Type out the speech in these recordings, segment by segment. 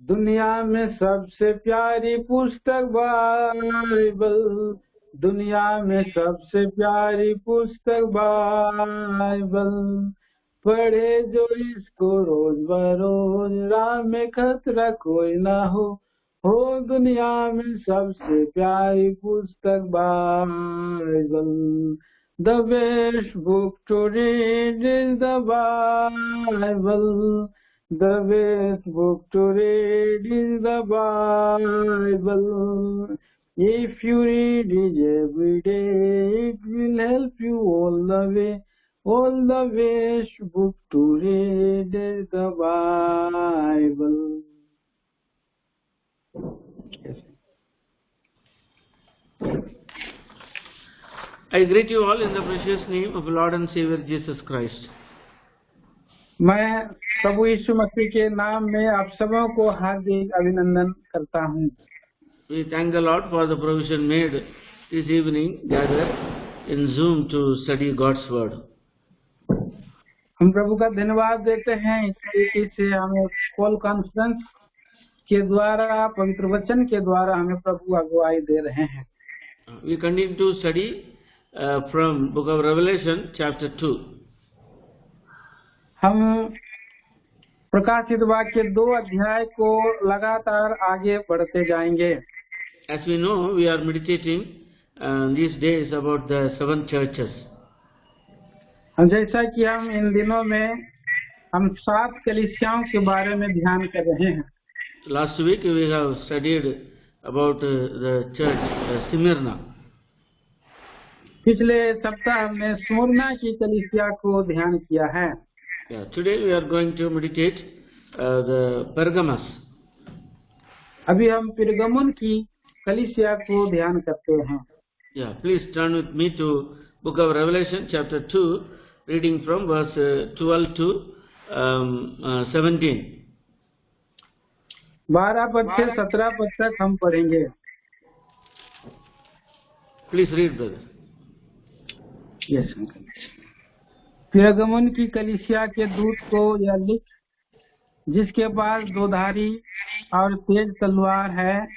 दुनिया में सबसे प्यारी पुस्तक बाइबल, दुनिया में सबसे प्यारी पुस्तक बाइबल, पढ़े जो इसको रोज बरोज, राह में खतरा कोई ना हो दुनिया में सबसे प्यारी पुस्तक Bible. The best book to read is the Bible. The best book to read is the Bible. If you read it every day, it will help you all the way. All the best book to read is the Bible. Yes. I greet you all in the precious name of Lord and Savior Jesus Christ. मैं प्रभु यीशु मसीह के नाम में आप सबों को हार्दिक अभिनंदन करता हूँ। We thank the Lord for the provision made this evening gathered in Zoom to study God's word. हम प्रभु का धन्यवाद देते हैं इस तरीके से हमें कॉल कॉन्फ्रेंस के द्वारा पवित्र वचन के द्वारा हमें प्रभु अगुवाई दे रहे हैं। We continue to study from Book of Revelation, chapter 2. हम प्रकाशित वाक्य 2 अध्याय को लगातार आगे बढ़ते जाएंगे। As we know, we are meditating these days about the 7 churches. जैसा कि हम इन दिनों में हम 7 कलीसियाओं के बारे में ध्यान कर रहे हैं। Last week we have studied about the church Smyrna. पिछले सप्ताह हमने स्मुरना की कलीसिया को ध्यान किया है। Today we are going to meditate the Pergamos. अभी हम पिरगमुन की कलीसिया को ध्यान करते हैं। Please turn with me to Book of Revelation, chapter 2, reading from verse 12 to 17. 12 पद से 17 पद तक हम पढ़ेंगे। Please read, brother. Yes, Pergamum की कलीसिया के दूत को यह लिख, जिसके पास 2 धारी और तेज तलवार है,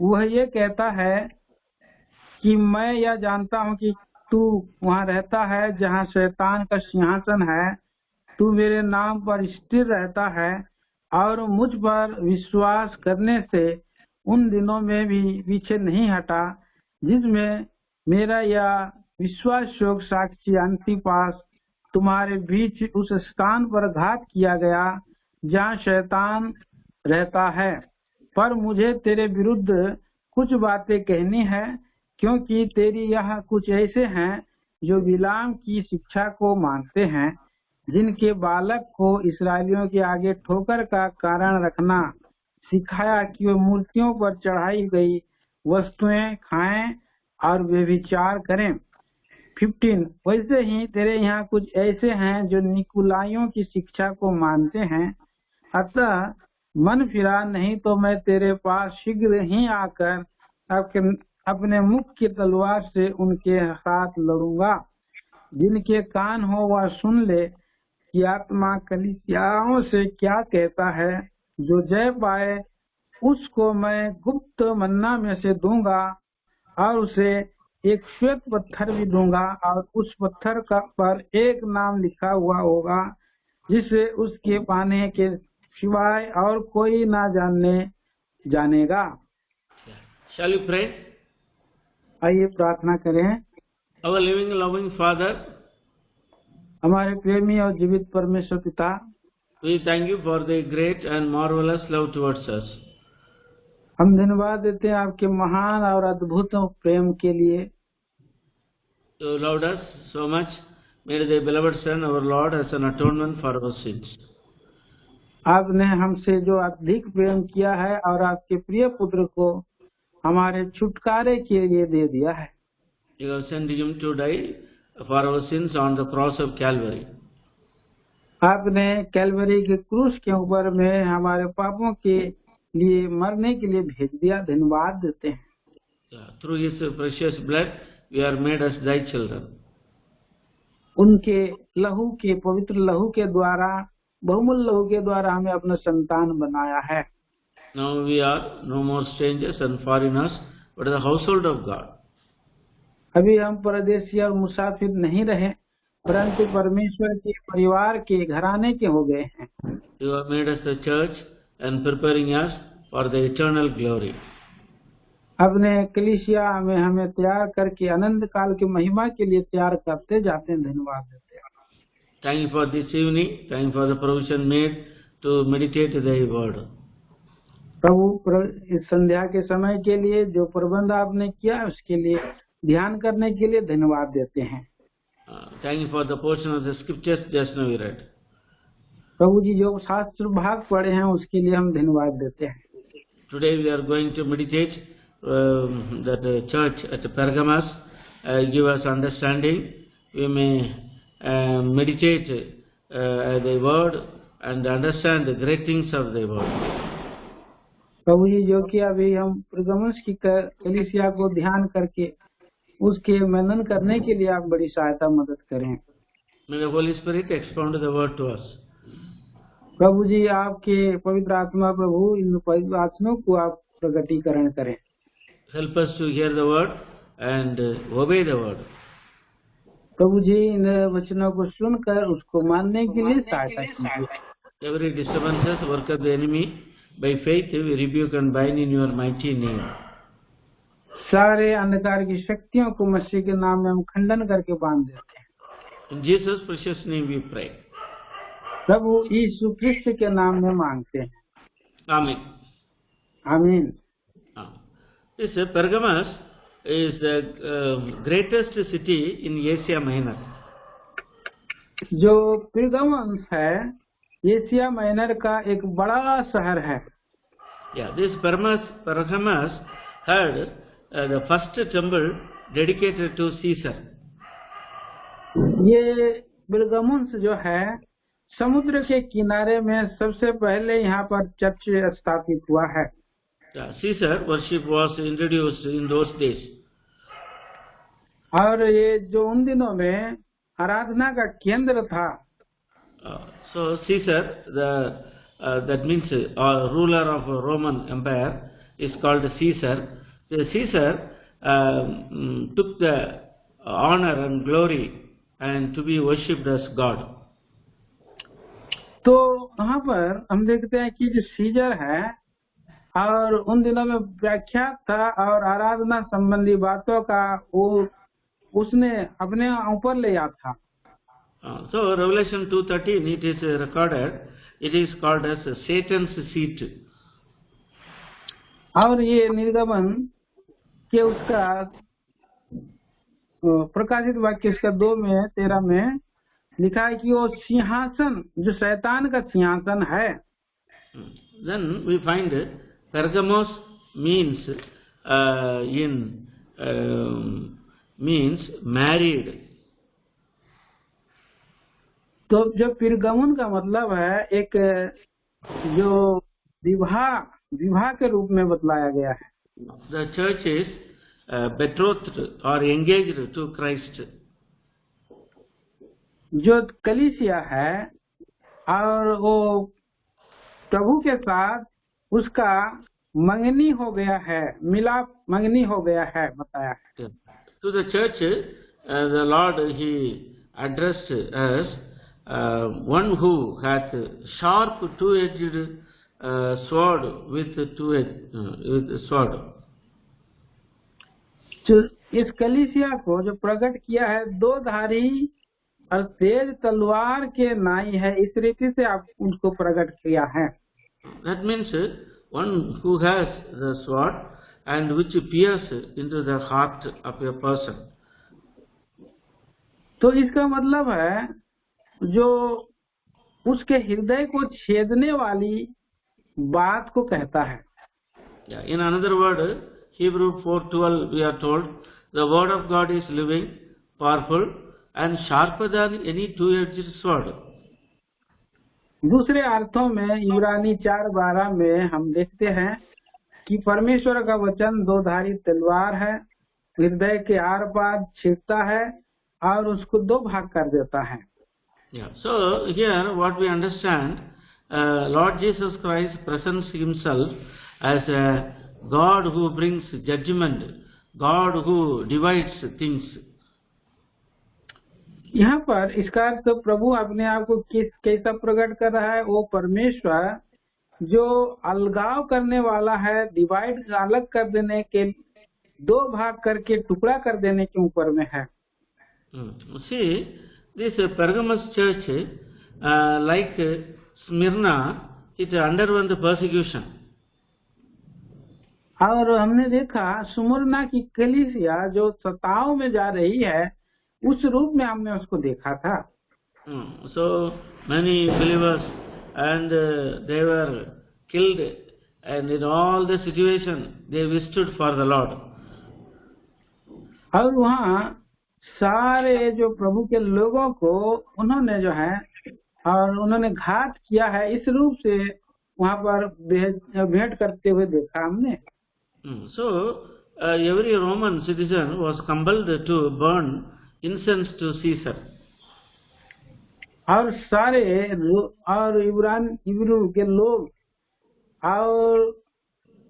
वह ये कहता है कि मैं यह जानता हूँ कि तू वहाँ रहता है जहाँ शैतान का सिंहासन है। तू मेरे नाम पर स्थिर रहता है और मुझ पर विश्वास करने से उन दिनों में भी पीछे नहीं हटा जिसमें मेरा यह विश्वास योग्य साक्षी अंतिपास तुम्हारे बीच उस स्थान पर घात किया गया जहाँ शैतान रहता है। पर मुझे तेरे विरुद्ध कुछ बातें कहनी है, क्योंकि तेरी यह कुछ ऐसे हैं जो बिलाम की शिक्षा को मानते हैं, जिनके बालक को इस्राएलियों के आगे ठोकर का कारण रखना सिखाया कि वे मूर्तियों पर चढ़ाई गई वस्तुएं खाएं और व्यभिचार करें। 15 वैसे ही तेरे यहाँ कुछ ऐसे हैं जो निकुलाइयों की शिक्षा को मानते हैं। अतः मन फिरा, नहीं तो मैं तेरे पास शीघ्र ही आकर अपने मुख की तलवार से उनके साथ लड़ूंगा। जिनके कान हो वह सुन ले कि आत्मा कलीसियाओं से क्या कहता है। जो जय पाए उसको मैं गुप्त मन्ना में से दूंगा और उसे एक श्वेत पत्थर भी दूंगा, और उस पत्थर पर एक नाम लिखा हुआ होगा जिसे उसके पाने के सिवाय और कोई ना जानेगा। Shall we pray? आइए प्रार्थना करें। Our living loving Father, हमारे प्रेमी और जीवित परमेश्वर पिता, we thank you for the great and marvelous love towards us. हम धन्यवाद देते हैं आपके महान और अद्भुत प्रेम के लिए। You loved us so much, made the beloved Son, our Lord, as an atonement for our sins. आपने हमसे जो अधिक प्रेम किया है और आपके प्रिय पुत्र को हमारे छुटकारे के लिए दे दिया है। You have sent him to die for our sins on the cross of Calvary. आपने कैलवरी के क्रूस के ऊपर में हमारे पापों के लिए मरने के लिए भेज दिया। धन्यवाद देते हैं। Through his precious blood, we are made as thy children. उनके लहू के पवित्र लहू के द्वारा, बहुमूल्य लहू के द्वारा हमें अपना संतान बनाया है। Now we are no more strangers and foreigners, but the household of God. अभी हम परदेशी और मुसाफिर नहीं रहे, परंतु परमेश्वर के परिवार के घराने के हो गए हैं। You have made us the church and preparing us for the eternal glory. अपने कलीसिया में हमें तैयार करके अनंत काल की महिमा के लिए तैयार करते जाते हैं। धन्यवाद देते हैं। Thank you for this evening. Thank you for the provision made to meditate Thy word. प्रभु, इस संध्या के समय के लिए जो प्रबंध आपने किया उसके लिए ध्यान करने के लिए धन्यवाद देते हैं। Thank you for the portion of the scriptures just now we read. प्रभु जी, जो शास्त्र भाग पढ़े हैं उसके लिए हम धन्यवाद देते हैं। Today we are going to meditate that the church at Pergamos give us understanding. We may meditate the word and understand the great things of the word. प्रभु जी, जो कि अभी हम परगमुस की कलीसिया को ध्यान करके उसके मनन करने के लिए आप बड़ी सहायता मदद करें। May the Holy Spirit expound the word to us. प्रभु जी, आपके पवित्र आत्मा प्रभु इन पवित्र वचनों को आप प्रकटीकरण करें। Help us to hear the word and obey the word. प्रभु जी, इन वचनों को सुनकर उसको मानने के लिए सहायता कीजिए। Every disturbances, work of the enemy, by faith we rebuke and bind in your mighty name. सारे अंधकार की शक्तियों को मसीह के नाम में हम खंडन करके बांध देते हैं। In Jesus' precious name we pray. प्रभु यीशु क्रिस्त के नाम में मांगते हैं। Amen. आमीन। This Pergamos is the greatest city in Asia Minor. जो पिरगमुस है एशिया माइनर का एक बड़ा शहर है। Yeah, this Pergamos had the first temple dedicated to Caesar. ये पिरगमुस जो है समुद्र के किनारे में सबसे पहले यहाँ पर चर्च स्थापित हुआ है। Caesar worship was introduced in those days. और ये जो उन दिनों में आराधना का केंद्र था। So Caesar, that means ruler of Roman Empire, is called Caesar. The Caesar took the honor and glory and to be worshipped as God. तो वहाँ पर हम देखते हैं कि जो सीजर है और उन दिनों में व्याख्यात था और आराधना संबंधी बातों का वो उसने अपने ऊपर लिया था। So Revelation 2:13 it is recorded, it is called as Satan's seat. और ये निर्गमन के उसका प्रकाशित वाक्य इसका 2:13 में लिखा है कि वो सिंहासन जो शैतान का सिंहासन है। Then we find Pergamos means means married. तो जो पिरगमुन का मतलब है एक जो विवाह के रूप में बतलाया गया है। The church is betrothed or engaged to Christ. जो कलीसिया है और वो प्रभु के साथ उसका मंगनी हो गया है, मिलाप मंगनी हो गया है बताया है। To the church, the Lord he addressed as one who hath sharp two-edged sword with sword. जो इस कलीसिया को जो प्रकट किया है दो धारी और तेज तलवार के नाई है, इस रीति से आप उनको प्रकट किया है। That means one who has the sword and which pierces into the heart of a person. तो इसका मतलब है जो उसके हृदय को छेदने वाली बात को कहता है। Yeah. In another word, Hebrew 4:12 we are told the word of God is living, powerful and sharper than any two-edged sword. दूसरे अर्थों में इब्रानी 4:12 में हम देखते हैं कि परमेश्वर का वचन दो धारी तलवार है, हृदय के आर पार छेदता है और उसको दो भाग कर देता है। Yeah. So here what we understand Lord Jesus Christ presents himself as a God who brings judgment, God who divides things. यहाँ पर इसका अर्थ प्रभु अपने आप को कैसा प्रकट कर रहा है? वो परमेश्वर जो अलगाव करने वाला है, डिवाइड अलग कर देने के, दो भाग करके टुकड़ा कर देने के ऊपर में है। See, this Pergamos church, like Smyrna, it underwent the persecution. और हमने देखा सुमरना की कलीसिया जो सताव में जा रही है, उस रूप में हमने उसको देखा था। So many believers and they were killed, and in all the situation they withstood for the Lord. और वहाँ सारे जो प्रभु के लोगों को उन्होंने जो है और उन्होंने घात किया है, इस रूप से वहाँ पर भेंट करते हुए देखा हमने। So every Roman citizen was compelled to burn incense to Caesar. और सारे और इब्रू के लोग और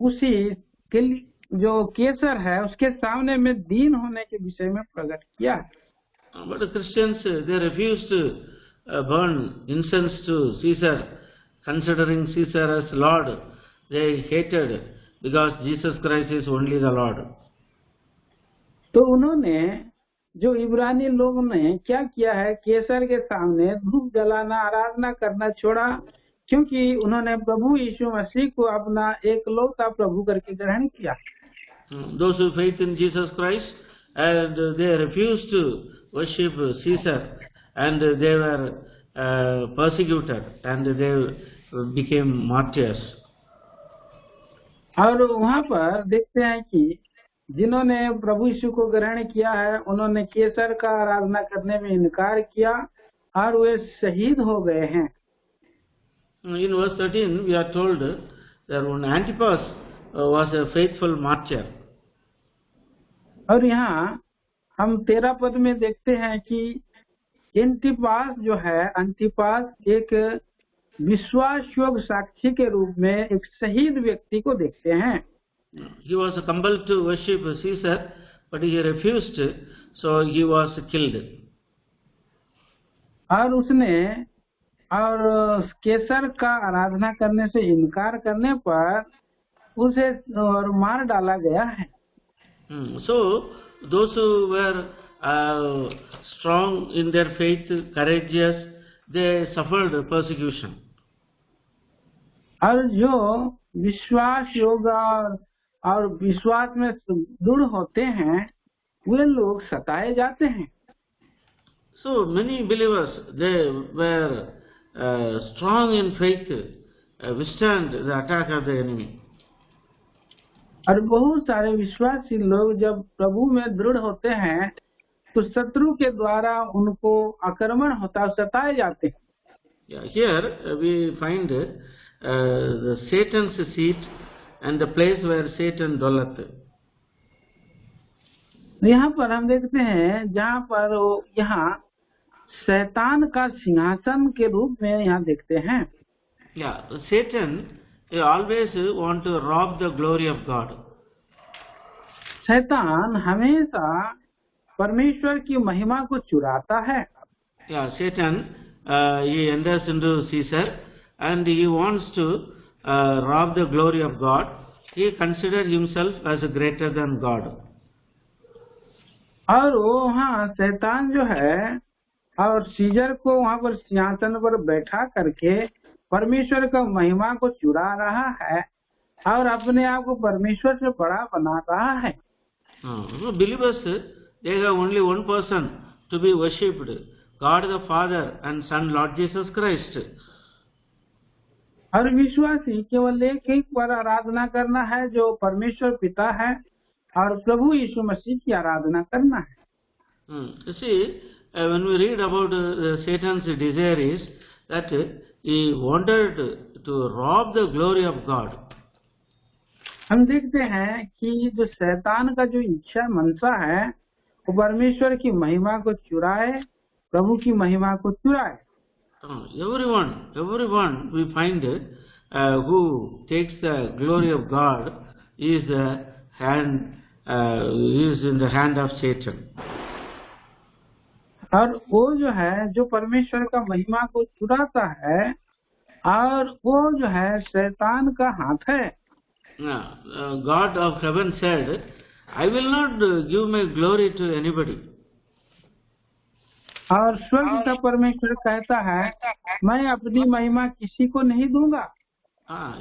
उसी के जो केसर है उसके सामने में दीन होने के विषय में प्रकट किया। But the Christians, they refused to burn incense to Caesar, considering Caesar as Lord. They hated because Jesus Christ is only the Lord. तो उन्होंने जो इब्रानी लोगों ने क्या किया है, केसर के सामने धूप जलाना, आराधना करना छोड़ा, क्योंकि उन्होंने प्रभु यीशु मसीह को अपना एकलौता प्रभु करके ग्रहण किया। Those who faith in Jesus Christ, and they refused to worship Caesar, and they were persecuted, and they became martyrs. और वहाँ पर देखते हैं कि जिन्होंने प्रभु यीशु को ग्रहण किया है, उन्होंने केसर का आराधना करने में इनकार किया और वे शहीद हो गए हैं। In verse 13, we are told that when Antipas was a faithful martyr. और यहाँ हम 13 पद में देखते हैं कि एंटिपास जो है, अंतिपास एक विश्वास योग्य साक्षी के रूप में एक शहीद व्यक्ति को देखते हैं। He was compelled to worship Caesar, but he refused, so he was killed. और उसने और केसर का आराधना करने से इनकार करने पर उसे और मार डाला गया है। So those who were strong in their faith, courageous, they suffered persecution. और जो विश्वास योग्य और विश्वास में दृढ़ होते हैं, वे लोग सताए जाते हैं। So many believers, they were strong in faith, withstand the attack of the enemy. और बहुत सारे विश्वासी लोग जब प्रभु में दृढ़ होते हैं, तो शत्रु के द्वारा उनको आक्रमण होता, सताए जाते हैं। Yeah, here we find the Satan's seat and the place where Satan dwelleth. यहाँ पर हम देखते हैं जहाँ पर यहाँ शैतान का सिंहासन के रूप में यहाँ देखते हैं। Yeah, Satan always want to rob the glory of God. शैतान हमेशा परमेश्वर की महिमा को चुराता है। Yeah, Satan he enters into Caesar and he wants to rob the glory of God. He considers himself as greater than God. और वो वहाँ शैतान जो है और सीजर को वहाँ पर सिंहासन पर बैठा करके परमेश्वर का महिमा को चुरा रहा है और अपने आप को परमेश्वर से बड़ा बना रहा है। Believers, they have only one person to be worshipped, God the Father and Son Lord Jesus Christ. और विश्वासी केवल एक पर आराधना करना है, जो परमेश्वर पिता है, और प्रभु यीशु मसीह की आराधना करना है। See, when we read about Satan's desire is that he wanted to rob the glory of God. हम देखते हैं कि जो शैतान का जो इच्छा मनसा है, वो परमेश्वर की महिमा को चुराए, प्रभु की महिमा को चुराए। Everyone we find who takes the glory of God is in the hand of Satan. और वो जो है जो परमेश्वर का महिमा को चुराता है और वो जो है शैतान का हाथ है. God of heaven said, I will not give my glory to anybody. और स्वर्ग का परमेश्वर कहता है मैं अपनी महिमा किसी को नहीं दूंगा.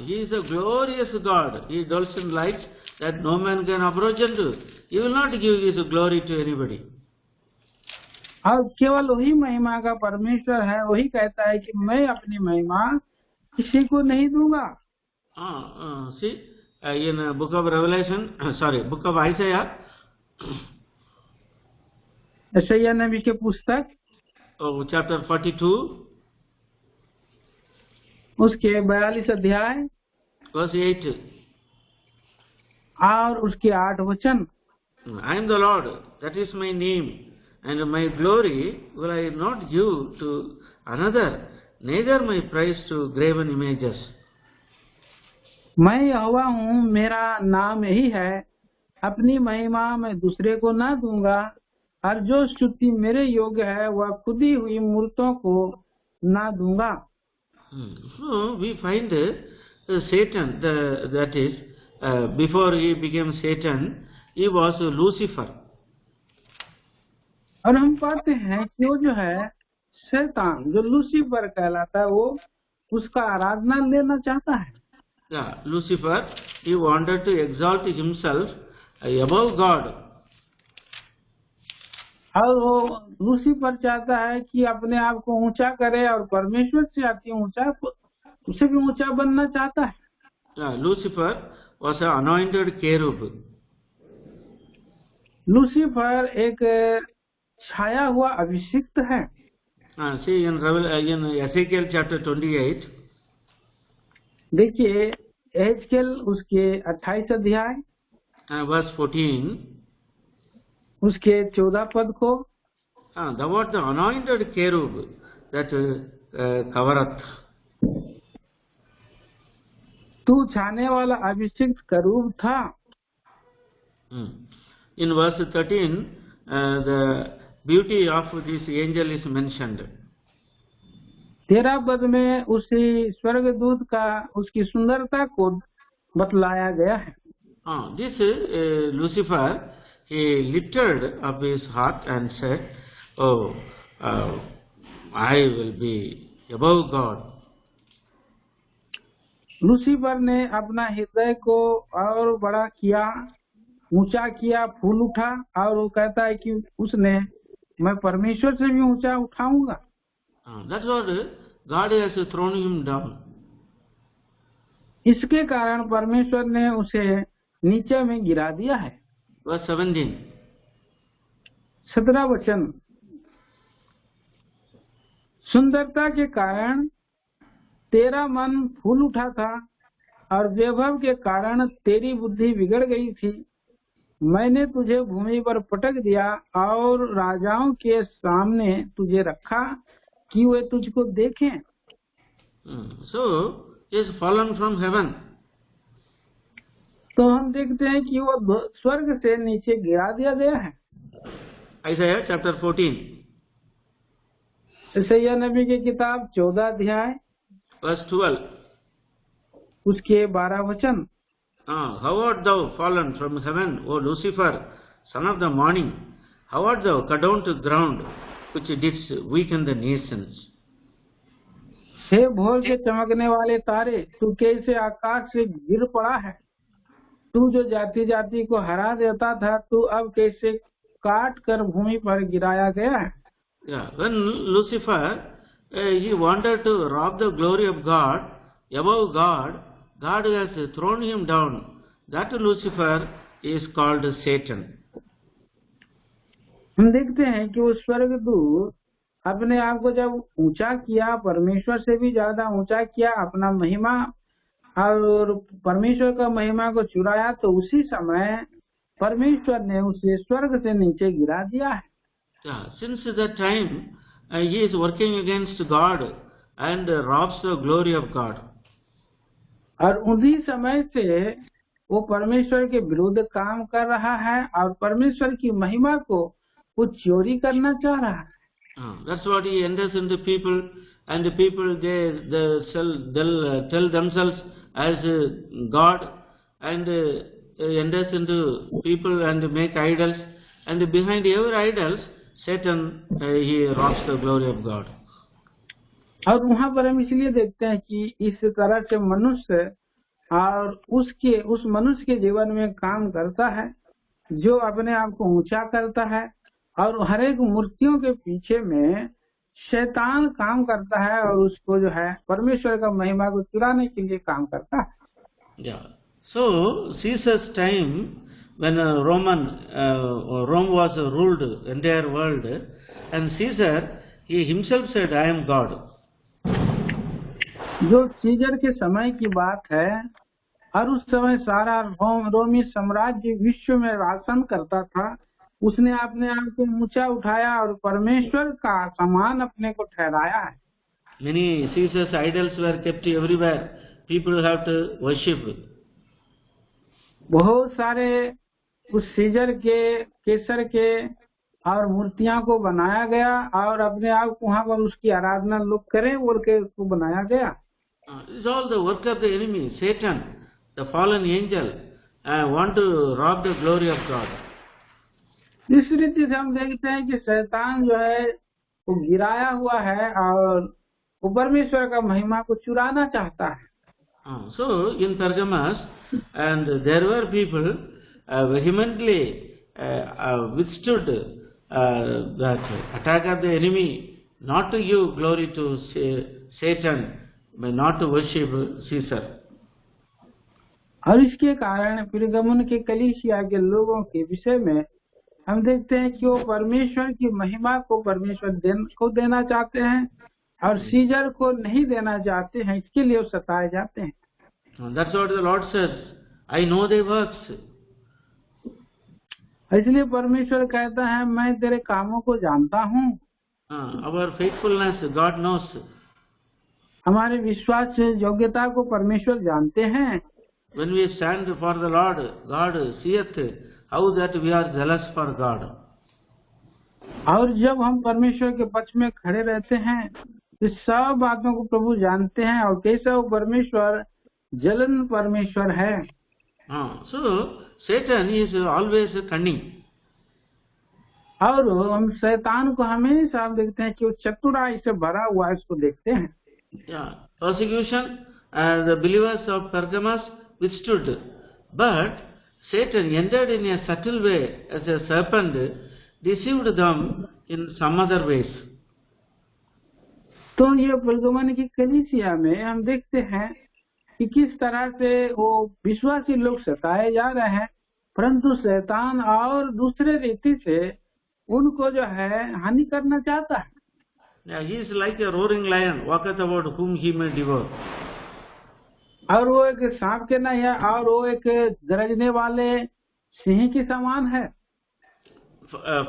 He is a glorious God. He dwells in lights that no man can approach unto. He will not give his glory to anybody. और केवल वही महिमा का परमेश्वर है, वही कहता है कि मैं अपनी महिमा किसी को नहीं दूंगा. See, in book of Revelation, book of Isaiah. यशायाह नबी के पुस्तक chapter 42. उसके 42 अध्याय verse 8. और उसके 8 वचन. I am the Lord, that is my name, and my glory will I not give to another, neither my praise to graven images. मैं यहोवा हूँ, मेरा नाम यही है, अपनी महिमा मैं दूसरे को ना दूंगा, और जो स्तुति मेरे योग्य है वह खुदी हुई मूर्तों को ना दूंगा. So we find Satan, that is, before he became Satan, he was Lucifer. और हम पाते हैं कि वो जो है शैतान जो लूसीफर कहलाता है, वो उसका आराधना लेना चाहता है. Lucifer, he wanted to exalt himself above God. और वो लूसीफर चाहता है कि अपने आप को ऊंचा करे और परमेश्वर से अति ऊंचा, उसे भी ऊंचा बनना चाहता है. Lucifer was an anointed cherub. Lucifer एक छाया हुआ अभिषिक्त है. See in Ezekiel chapter 28. देखिए एजकेल उसके 28 अध्याय verse 14. उसके 14 पद को. Thou art the anointed cherub that covereth. तू छाने वाला अभिषिक्त करूब था. In verse 13, the beauty of this angel is mentioned. 13 पद में उसी स्वर्गदूत का उसकी सुंदरता को बतलाया गया है. This Lucifer, he lifted up his heart and said, "Oh, I will be above God." Lucifer ने अपना हृदय को और बड़ा किया, ऊंचा किया, फूल उठा, और वो कहता है कि उसने मैं परमेश्वर से भी ऊंचा उठाऊंगा. That's what God has thrown him down. इसके कारण परमेश्वर ने उसे नीचे में गिरा दिया है. Verse 17. 17 वचन. सुंदरता के कारण तेरा मन फूल उठा था और वैभव के कारण तेरी बुद्धि बिगड़ गई थी. मैंने तुझे भूमि पर पटक दिया और राजाओं के सामने तुझे रखा कि वे तुझको देखें. So he is fallen from heaven. तो हम देखते हैं कि वो स्वर्ग से नीचे गिरा दिया गया है. Isaiah chapter 14. यशायाह नबी की किताब 14 अध्याय verse 12. उसके 12 वचन. How art thou fallen from heaven, O Lucifer, son of the morning? How art thou cut down to ground, which didst weaken the nations? हे भोर के चमकने वाले तारे, तू कैसे आकाश से गिर पड़ा है. तू जो जाति जाति को हरा देता था, तू अब कैसे काट कर भूमि पर गिराया गया है. When Lucifer, he wanted to rob the glory of God, above God, God has thrown him down. That Lucifer is called Satan. हम देखते हैं कि वो स्वर्गदूत अपने आप को जब ऊंचा किया, परमेश्वर से भी ज्यादा ऊंचा किया, अपना महिमा और परमेश्वर का महिमा को चुराया, तो उसी समय परमेश्वर ने उसे स्वर्ग से नीचे गिरा दिया है. Since that time, he is working against God and robs the glory of God. और उन्हीं समय से वो परमेश्वर के विरुद्ध काम कर रहा है और परमेश्वर की महिमा को वो चोरी करना चाह रहा है. That's what he enters into people, and the people they'll tell themselves as God, and enters into people and make idols, and behind every idols Satan he robs the glory of God. और वहाँ पर हम इसलिए देखते हैं कि इस तरह से मनुष्य और उस मनुष्य के जीवन में काम करता है जो अपने आप को ऊंचा करता है, और हर एक मूर्तियों के पीछे में शैतान काम करता है और उसको जो है परमेश्वर का महिमा को चुराने के लिए काम करता है. Yeah. So Caesar's time, when Rome was ruled entire world, and Caesar he himself said, "I am God." जो सीजर के समय की बात है, और उस समय सारा रोमी साम्राज्य विश्व में शासन करता था, उसने अपने आप को ऊंचा उठाया और परमेश्वर का समान अपने को ठहराया है. Many Caesar's idols were kept everywhere. People have to worship. बहुत सारे उस सीजर के केसर के और मूर्तियां को बनाया गया और अपने आप को वहाँ पर उसकी आराधना लोग करें बोल के उसको बनाया गया. It's all the work of the enemy, Satan, the fallen angel, want to rob the glory of God. इस रीति से हम देखते हैं कि शैतान जो है वो गिराया हुआ है और वो परमेश्वर का महिमा को चुराना चाहता है. So in Pergamos, and there were people vehemently withstood that attack of the enemy, not to give glory to Satan, but not to worship Caesar. और इसके कारण पिरगमुन के कलीसिया के लोगों के विषय में हम देखते हैं कि वो परमेश्वर की महिमा को परमेश्वर को देना चाहते हैं और सीजर को नहीं देना चाहते हैं, इसके लिए वो सताए जाते हैं. That's what the Lord says, I know thy works. इसलिए परमेश्वर कहता है मैं तेरे कामों को जानता हूँ. Our faithfulness God knows. हमारे विश्वास योग्यता को परमेश्वर जानते हैं. When we stand for the Lord, God seeth how that we are zealous for God. और जब हम परमेश्वर के पक्ष में खड़े रहते हैं तो सब बातों को प्रभु जानते हैं और कैसा वो परमेश्वर जलन परमेश्वर है. So Satan is always cunning. और हम शैतान को हमेशा हम देखते हैं कि वो चतुराई से भरा हुआ है, इसको देखते हैं. Persecution, the believers of Pergamos withstood, but Satan entered in a subtle way as a serpent, deceived them in some other ways. तो ये परगमन की कलीसिया में हम देखते हैं कि किस तरह से वो विश्वासी लोग सताए जा रहे हैं, परंतु शैतान और दूसरे रीति से उनको जो है हानि करना चाहता है. He is like a roaring lion, walketh about whom he may devour. और वो एक सांप के नहीं है और वो एक गरजने वाले सिंह के समान है.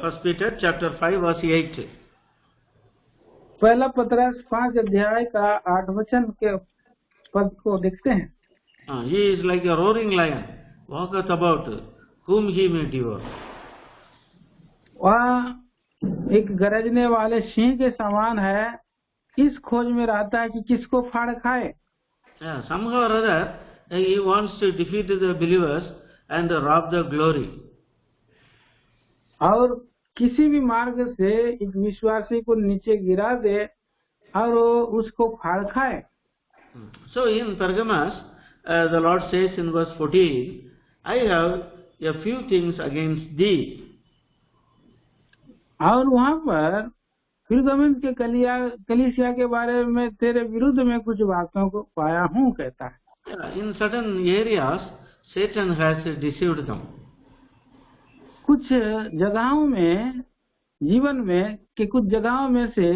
First Peter chapter 5 verse 8. पहला पत्रस 5 अध्याय का 8 वचन के पद को देखते हैं. He is like a roaring lion, walketh about whom he may devour. वह एक गरजने वाले सिंह के समान है, इस खोज में रहता है कि किसको फाड़ खाए. Somehow or other he wants to defeat the believers and rob the glory. और किसी भी मार्ग से एक विश्वासी को नीचे गिरा दे और वो उसको फाड़ खाए. So in Pergamos, the Lord says in verse 14, I have a few things against thee. और वहाँ पर पिरगमुन के कलीसिया के बारे में तेरे विरुद्ध में कुछ बातों को पाया हूँ कहता है. In certain areas, Satan has deceived them. कुछ जगहों में जीवन में कि कुछ जगहों में से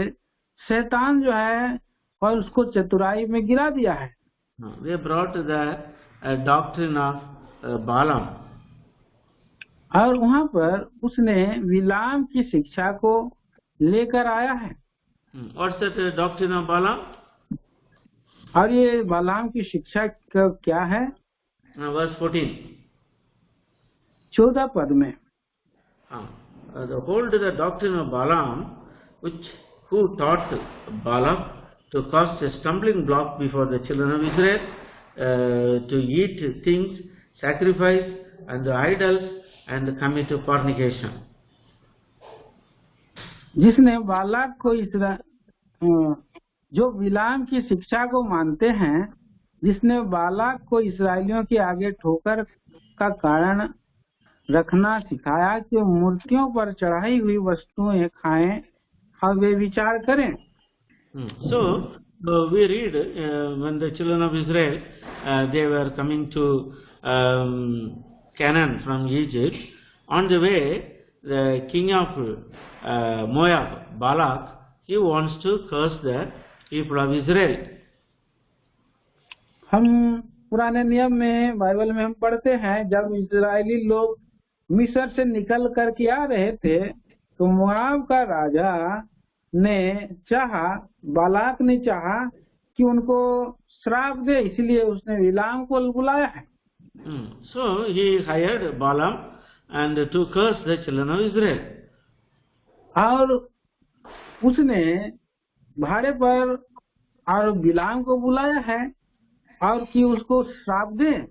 शैतान जो है और उसको चतुराई में गिरा दिया है. They brought the doctrine of Balaam. और वहाँ पर उसने विलाम की शिक्षा को लेकर आया है. What's that doctrine of Balaam? और ये बालाम की शिक्षा क्या है? Verse 14. 14 पद में Hold the doctrine of Balaam, who taught Balak to cause a stumbling block before the children of Israel, to eat things, sacrifice, and the idols, and commit fornication. जिसने Balak को जो बिलाम की शिक्षा को मानते हैं, जिसने बालाक को इसराइलियों के आगे ठोकर का कारण रखना सिखाया कि मूर्तियों पर चढ़ाई हुई वस्तुएं खाएं और वे विचार करें. So we read when the children of Israel they were coming to Canaan from Egypt. On the way, the king of Moab, Balak, he wants to curse the people of Israel. हम पुराने नियम में Bible में हम पढ़ते हैं, जब Israeli लोग मिस्र से निकल कर के आ रहे थे तो मोआब का राजा ने चाहा, बालाक ने चाहा कि उनको श्राप दे, इसलिए उसने बिलाम को बुलाया है. So he hired Balaam and to curse the children of Israel. और उसने भाड़े पर और बिलाम को बुलाया है और कि उसको श्राप दे.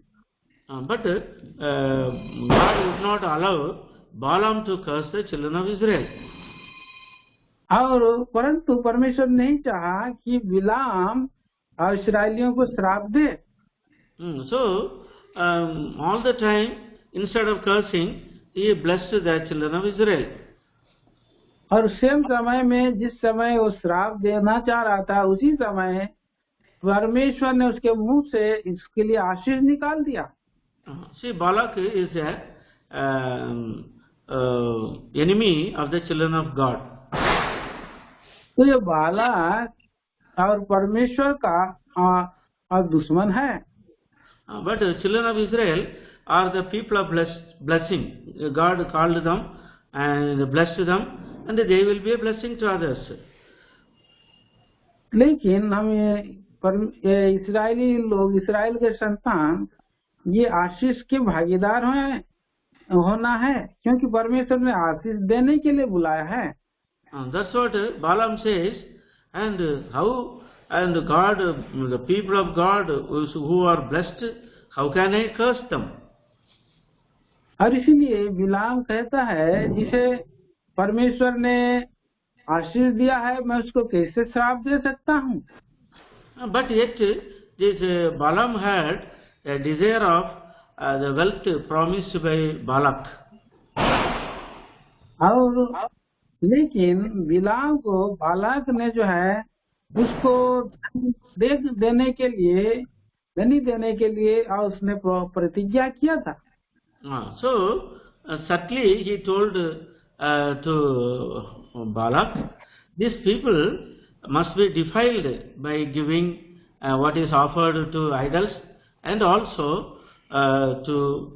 But God would not allow Balaam to curse the children of Israel. और परंतु परमेश्वर नहीं चाहा कि बिलाम और इस्राएलियों को श्राप दे. So all the time, instead of cursing, he blessed the children of Israel. और सेम समय में जिस समय वो श्राप देना चाह रहा था, उसी समय परमेश्वर ने उसके मुंह से इसके लिए आशीष निकाल दिया. See, Balak is a enemy of the children of God. तो ये बालाक और परमेश्वर का और दुश्मन है. But the children of Israel are the people of blessing. God called them and blessed them, and they will be a blessing to others. लेकिन हम ये इस्राएली लोग, इस्राएल के संतान, ये आशीष के भागीदार होना है, क्योंकि परमेश्वर ने आशीष देने के लिए बुलाया है. That's what Balaam says. And how, and God, the people of God who are blessed, how can I curse them? और इसीलिए बिलाम कहता है, जिसे परमेश्वर ने आशीष दिया है, मैं उसको कैसे श्राप दे सकता हूँ. But yet this Balaam had a desire of the wealth promised by Balak. और लेकिन बिलाम को बालाक ने जो है उसको देने के लिए, धनी देने के लिए, और उसने प्रतिज्ञा किया था. So subtly he told to Balak, these people must be defiled by giving what is offered to idols, and also to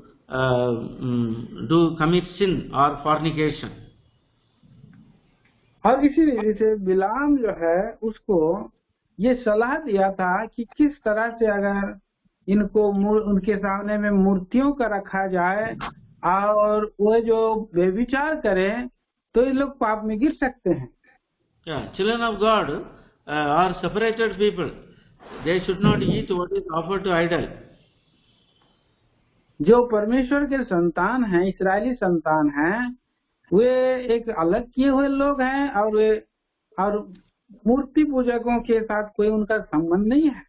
commit sin or fornication. और इसी वजह से बिलाम जो है उसको ये सलाह दिया था कि किस तरह से अगर इनको उनके सामने में मूर्तियों का रखा जाए और वो जो व्यभिचार करें तो ये लोग पाप में गिर सकते हैं. Children of God are separated people. They should not eat what is offered to idol. जो परमेश्वर के संतान हैं, इस्राएली संतान हैं, वे एक अलग किए हुए लोग हैं और मूर्ति पूजकों के साथ कोई उनका संबंध नहीं है.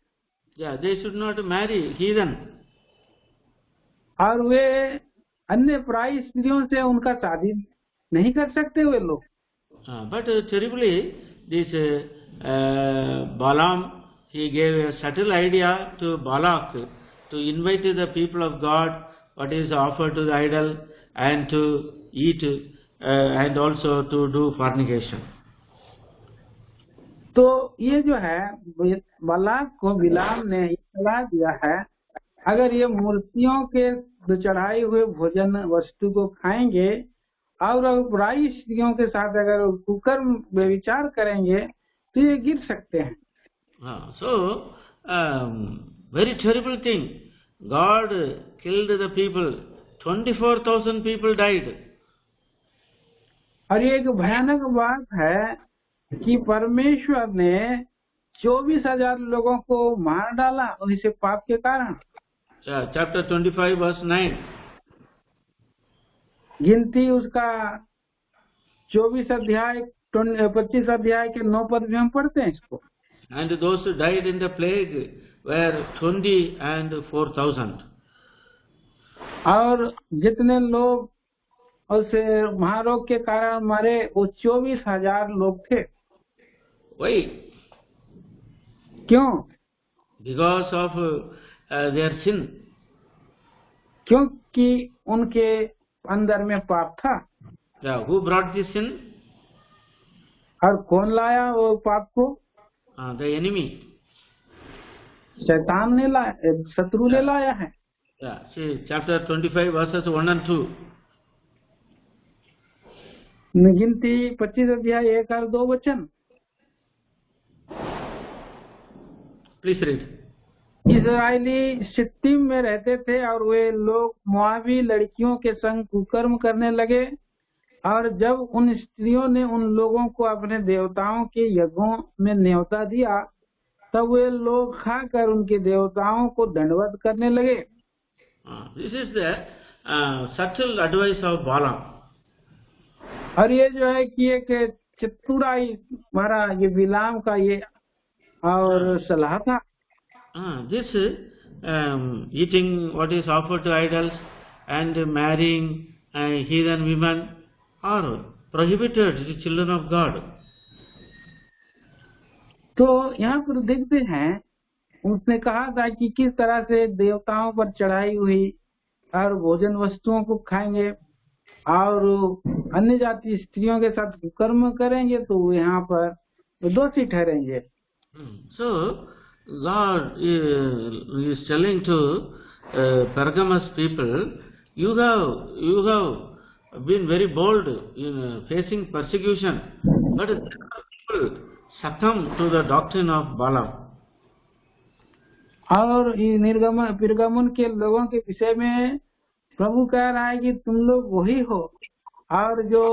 They should not marry heathen. और वे अन्य पराई स्त्रियों से उनका शादी नहीं कर सकते वे लोग. But terribly, this Balaam, he gave a subtle idea to Balak to invite the people of God what is offered to the idol and to eat and also to do fornication. तो ये जो है Balak को बिलाम ने सलाह दिया है, अगर ये मूर्तियों के चढ़ाई हुए भोजन वस्तु को खाएंगे और बुराई स्त्रियों के साथ अगर कुकर्म व्यभिचार करेंगे तो ये गिर सकते हैं. So very terrible thing. God killed the people. 24,000 people died. और ये एक भयानक बात है कि परमेश्वर ने 24,000 लोगों को मार डाला उनसे पाप के कारण। Chapter 25 verse 9. गिनती उसका 25 अध्याय के 9 पद में हम पढ़ते हैं इसको। And those who died in the plague were 20 and 4,000. और जितने लोग उस महारोग के कारण मरे वो 24,000 लोग थे। Why? क्यों? Because of their sin. क्योंकि उनके अंदर में पाप था। Who brought this sin? और कौन लाया वो पाप को? The enemy. शैतान ने लाया, शत्रु ने लाया है। See, chapter 25 verses 1 and 2. गिनती 25 अध्याय 1 और 2 वचन। Please read. इस्राएली शित्तीम में रहते थे और वे लोग मोआबी लड़कियों के संग कुकर्म करने लगे, और जब उन स्त्रियों ने उन लोगों को अपने देवताओं के यज्ञों में न्योता दिया, तब वे लोग खाकर उनके देवताओं को दंडवत करने लगे। This is the subtle advice of Balaam. और ये जो है कि एक चतुराई भरा ये बिलाम का ये और सलाह था। This eating what is offered to idols and marrying heathen women are prohibited to the children of God. तो यहाँ पर देखते हैं उसने कहा था कि किस तरह से देवताओं पर चढ़ाई हुई और भोजन वस्तुओं को खाएंगे और अन्य जाति स्त्रियों के साथ कर्म करेंगे तो यहाँ पर दोषी ठहरेंगे। So God is telling to Pergamos people, you have been very bold in facing persecution, but people succumb to the doctrine of Balaam. और निर्गमन के लोगों के विषय में प्रभु कह रहा है कि तुम लोग वही हो और जो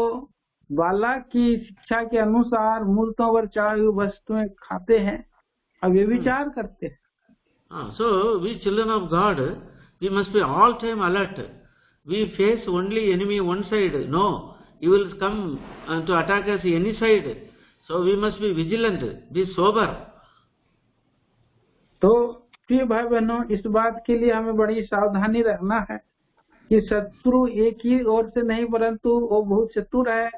बालाक की शिक्षा के अनुसार मूर्तों पर चढ़ाई हुई वस्तुएं खाते हैं और वे विचार करते हैं। So we children of God, we must be all time alert. We face only enemy one side. No, he will come to attack us any side. So we must be vigilant, be sober. तो प्रिय भाई बहनों, इस बात के लिए हमें बड़ी सावधानी रखना है कि शत्रु एक ही ओर से नहीं परंतु वो बहुत चतुर है,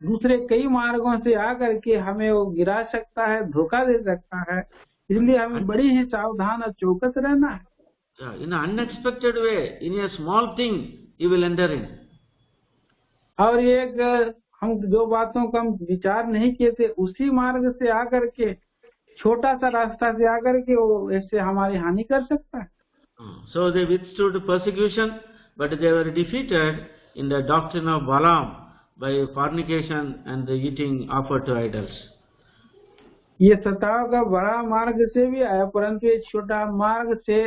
दूसरे कई मार्गों से आकर के हमें वो गिरा सकता है, धोखा दे सकता है, इसलिए हमें बड़ी ही सावधान और चौकस रहना है। In an unexpected way, in a small thing, you will enter in. और एक हम जो बातों का हम विचार नहीं किए थे उसी मार्ग से आकर के छोटा सा रास्ता से आकर के वो ऐसे हमारी हानि कर सकता है। So they withstood persecution, but they were defeated in the doctrine of Balaam by fornication and the eating offered to idols. ये सताव का बड़ा मार्ग से भी आया, परंतु ये छोटा मार्ग से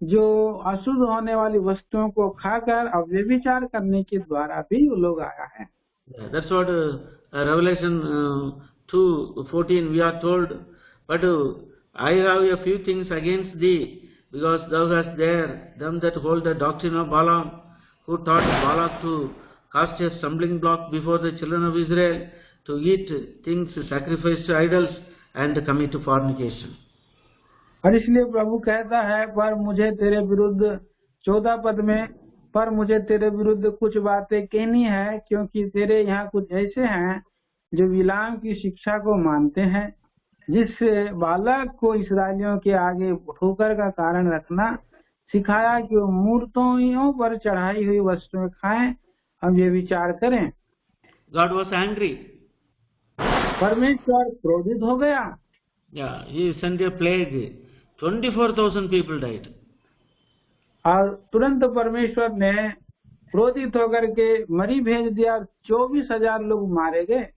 जो अशुद्ध होने वाली वस्तुओं को खाकर अव्यभिचार करने के द्वारा भी वो लोग आया है। That's what Revelation 2:14 we are told. But I have a few things against thee, because thou hast there them that hold the doctrine of Balaam, who taught Balak to cast a stumbling block before the children of Israel, to eat things sacrificed to idols and commit fornication. और इसलिए प्रभु कहता है, पर मुझे तेरे विरुद्ध 14 पद में, पर मुझे तेरे विरुद्ध कुछ बातें कहनी है, क्योंकि तेरे यहाँ कुछ ऐसे हैं जो बिलाम की शिक्षा को मानते हैं, जिससे बालक को इसराइलियों के आगे ठोकर का कारण रखना सिखाया कि वो मूर्तों पर चढ़ाई हुई वस्तुएं खाएं और ये विचार करें। God was angry. परमेश्वर क्रोधित हो गया। Yeah, he sent a plague. 24,000 people died. और तुरंत परमेश्वर ने क्रोधित होकर के मरी भेज दिया, 24,000 लोग मारे गए।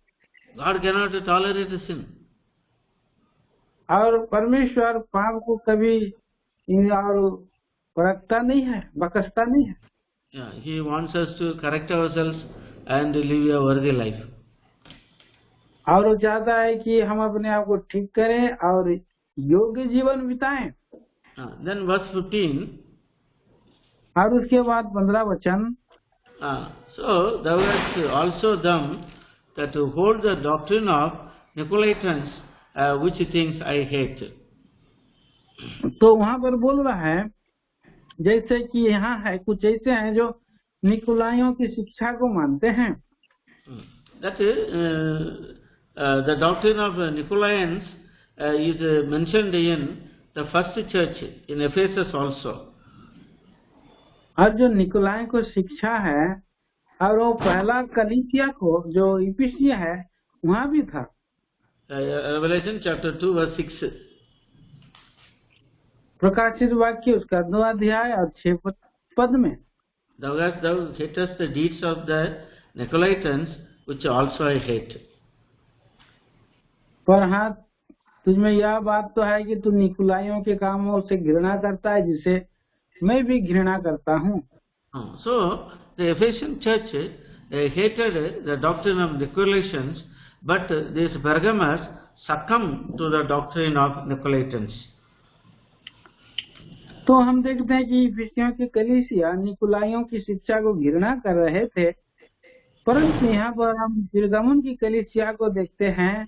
God cannot tolerate sin. और परमेश्वर पाप को कभी और परखता नहीं है, बकसता नहीं है। Yeah, he wants us to correct ourselves and live a worthy life. और वो चाहता है कि हम अपने आप को ठीक करें और योग्य जीवन बिताएं। Then verse 15. और उसके बाद 15 वचन। So thou hast also them that hold the doctrine of Nicolaitans, which things I hate. तो वहाँ पर बोल रहा है जैसे कि यहाँ है, कुछ ऐसे हैं जो निकोलाइयों की शिक्षा को मानते हैं। That the doctrine of Nicolaitans is mentioned in the first church in Ephesus also. और जो निकोलाई को शिक्षा है और वो पहला कलीसिया को जो इफिसिया है वहाँ भी था। Revelation chapter 2 verse 6. प्रकाशित वाक्य उसका 2 अध्याय और 6 पद में। Thou hatest the deeds of the Nicolaitans, which also I hate. पर हाँ, तुझमें यह बात तो है कि तू निकोलाइयों के कामों से घृणा करता है, जिसे मैं भी घृणा करता हूँ। So the Ephesian church hated the doctrine of Nicolaitans, but these Pergamos succumbed to the doctrine of Nicolaitans. तो हम देखते हैं कि इफिसियों की कलीसिया निकोलाइयों की शिक्षा को घृणा कर रहे थे, परंतु यहाँ पर हम पिरगमुन की कलीसिया को देखते हैं,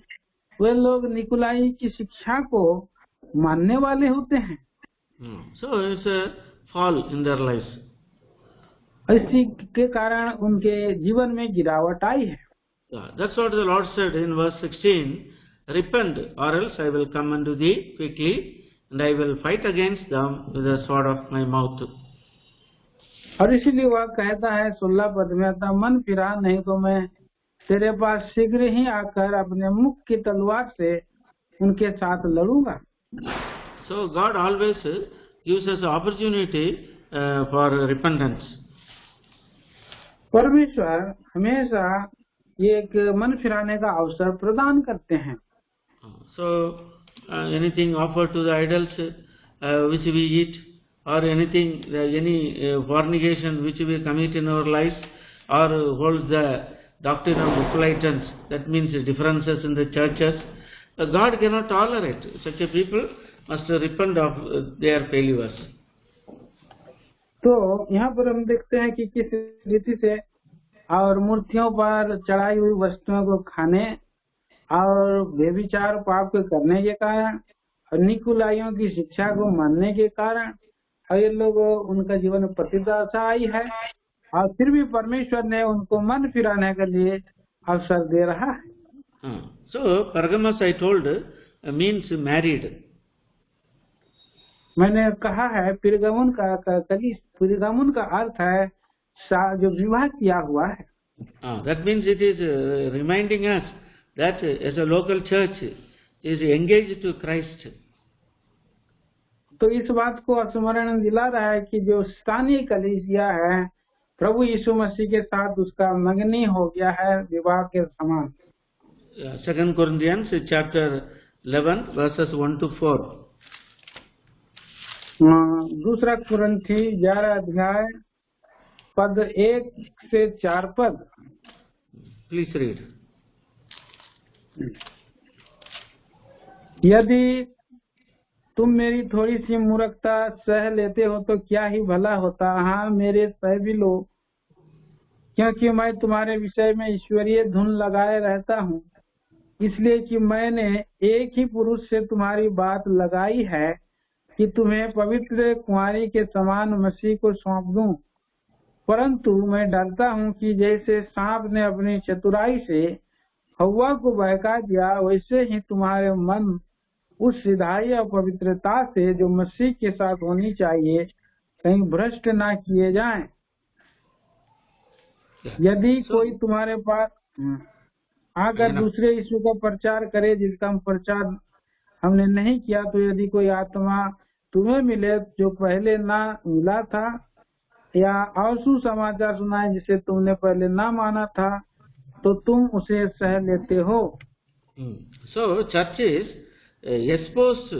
वे लोग निकोलाई की शिक्षा को मानने वाले होते हैं। So it's a fall in their lives. इसी के कारण उनके जीवन में गिरावट आई है। That's what the Lord said in verse 16. Repent, or else I will come unto thee quickly, and I will fight against them with the sword of my mouth. और इसीलिए वह कहता है 16 पद में, अतः मन फिरा, नहीं तो मैं तेरे पास शीघ्र ही आकर अपने मुख की तलवार से उनके साथ लड़ूंगा। So God always gives us opportunity for repentance. परमेश्वर हमेशा ये एक मन फिराने का अवसर प्रदान करते हैं। So anything offered to the idols which we eat, or anything, any fornication which we commit in our lives, or hold the doctrine of Nicolaitans, that means differences in the churches, God cannot tolerate. Such a people must repent of their failures. तो यहाँ पर हम देखते हैं कि किस रीति से और मूर्तियों पर चढ़ाई हुई वस्तुओं को खाने और व्यभिचार पाप के करने के कारण और निकोलाइयों की शिक्षा को मानने के कारण और ये लोग उनका जीवन प्रतिदशा आई है, और फिर भी परमेश्वर ने उनको मन फिराने के लिए अवसर दे रहा है। So Pergamos, I told, means married. मैंने कहा है पिरगमुन का अर्थ है जो विवाह किया हुआ है। That means it is reminding us that as a local church is engaged to Christ. तो इस बात को स्मरण दिला रहा है कि जो स्थानीय कलीसिया है प्रभु यीशु मसीह के साथ उसका मंगनी हो गया है विवाह के समान। 2 Corinthians chapter 11 verses 1 to 4. दूसरा कुरिन्थी 11 अध्याय पद 1 से 4 पद। Please read. यदि तुम मेरी थोड़ी सी मूर्खता सह लेते हो तो क्या ही भला होता। हाँ, मेरे सह भी लो, क्योंकि मैं तुम्हारे विषय में ईश्वरीय धुन लगाए रहता हूँ, इसलिए कि मैंने एक ही पुरुष से तुम्हारी बात लगाई है कि तुम्हें पवित्र कुंवारी के समान मसीह को सौंप दूं। परंतु मैं डरता हूँ कि जैसे सांप ने अपनी चतुराई से हव्वा को बहका दिया, वैसे ही तुम्हारे मन उस सिधाई और पवित्रता से जो मसीह के साथ होनी चाहिए कहीं भ्रष्ट ना किए जाएं। यदि कोई तुम्हारे पास आकर दूसरे यीशु का प्रचार करे जिसका हम प्रचार हमने नहीं किया, तो यदि कोई आत्मा तुम्हें मिले जो पहले ना मिला था, या और सुसमाचार सुनाए जिसे तुमने पहले ना माना था, तो तुम उसे सह लेते हो। So churches espoused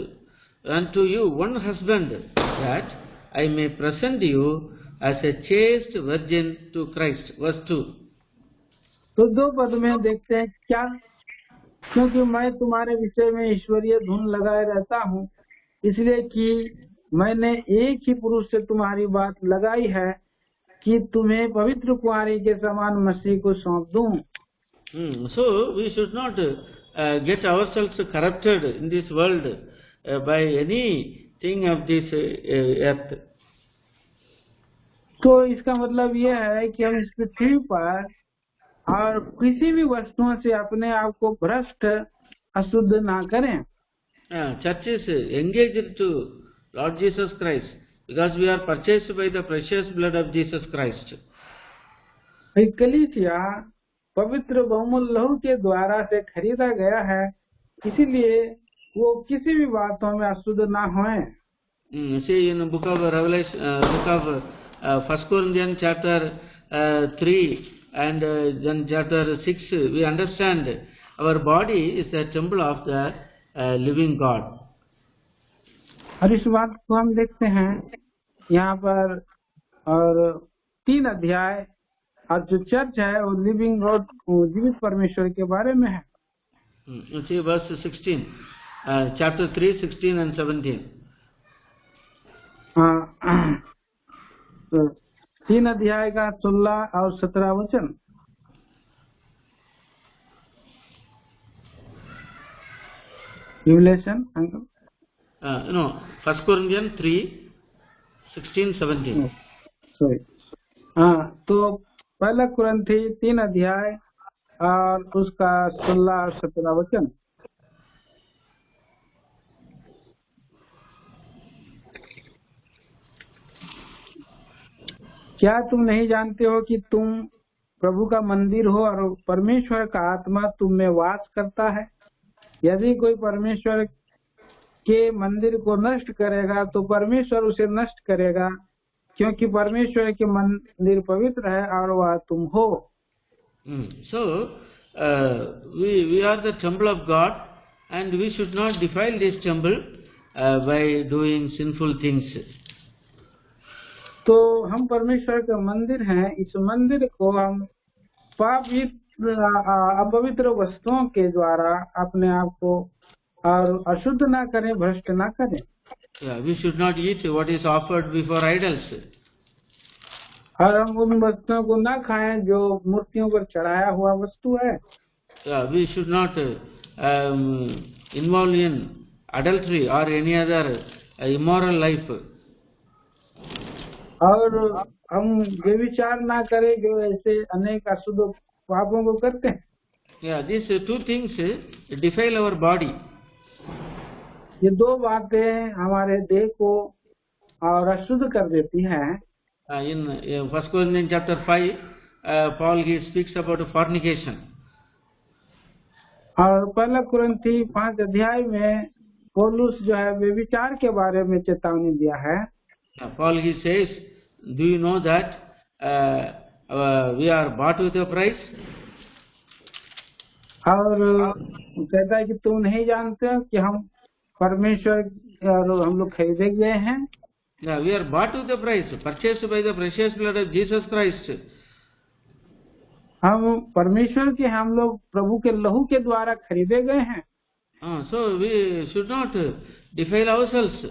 unto you one husband, that I may present you as a chaste virgin to Christ. Verse 2. तो दो पद में देखते हैं क्या, क्योंकि मैं तुम्हारे विषय में ईश्वरीय धुन लगाए रहता हूँ, इसलिए कि मैंने एक ही पुरुष से तुम्हारी बात लगाई है कि तुम्हें पवित्र कुंवारी के समान मसीह को सौंप दूं। So we should not get ourselves corrupted in this world by anything of this earth. तो इसका मतलब यह है कि हम इस पृथ्वी पर और किसी भी वस्तुओं से अपने आप को भ्रष्ट अशुद्ध ना करें। Church is engaged to Lord Jesus Christ because we are purchased by the precious blood of Jesus Christ. कलीसिया पवित्र बहुमूल्य लहू के द्वारा से खरीदा गया है, इसीलिए वो किसी भी बातों में अशुद्ध ना होएं। See in book of Revelation, book of 1 Corinthians chapter 3 and then chapter 6, we understand our body is a temple of the living God. और इस बात को हम देखते हैं यहाँ पर, और 3 अध्याय, और जो चर्च है वो लिविंग गॉड, जीवित परमेश्वर के बारे में है। See verse 16, chapter 3, 16 and 17. तो 3 अध्याय का 16 और 17 वचन। Revelation uncle, No, 1 Corinthians 3, 16, 17. Sorry, तो पहला कुरिन्थी 3 अध्याय और उसका 16 और 17 वचन। क्या तुम नहीं जानते हो कि तुम प्रभु का मंदिर हो और परमेश्वर का आत्मा तुम में वास करता है? यदि कोई परमेश्वर के मंदिर को नष्ट करेगा तो परमेश्वर उसे नष्ट करेगा, क्योंकि परमेश्वर के मंदिर पवित्र है और वह तुम हो। So we are the temple of God and we should not defile this temple by doing sinful things. तो हम परमेश्वर का मंदिर हैं, इस मंदिर को हम अपवित्र वस्तुओं के द्वारा अपने आप को और अशुद्ध ना करें, भ्रष्ट ना करें। We should not eat what is offered before idols. और हम उन वस्तुओं को ना खाएं जो मूर्तियों पर चढ़ाया हुआ वस्तु है। We should not involve in adultery or any other immoral life. और हम व्यभिचार ना करें जो ऐसे अनेक अशुद्ध पापों को करते हैं। These 2 things defile our body. ये 2 बातें हमारे देह को और अशुद्ध कर देती हैं। In 1 Corinthians chapter 5, Paul he speaks about fornication. और पहला कुरिन्थी 5 अध्याय में पौलुस जो है व्यभिचार के बारे में चेतावनी दिया है। Paul he says, do you know that we are bought with a price? और कहता है कि तुम नहीं जानते हो कि हम परमेश्वर और हम लोग खरीदे गए हैं। We are bought with a price, purchased by the precious blood of Jesus Christ. हम परमेश्वर के, हम लोग प्रभु के लहू के द्वारा खरीदे गए हैं। So we should not defile ourselves.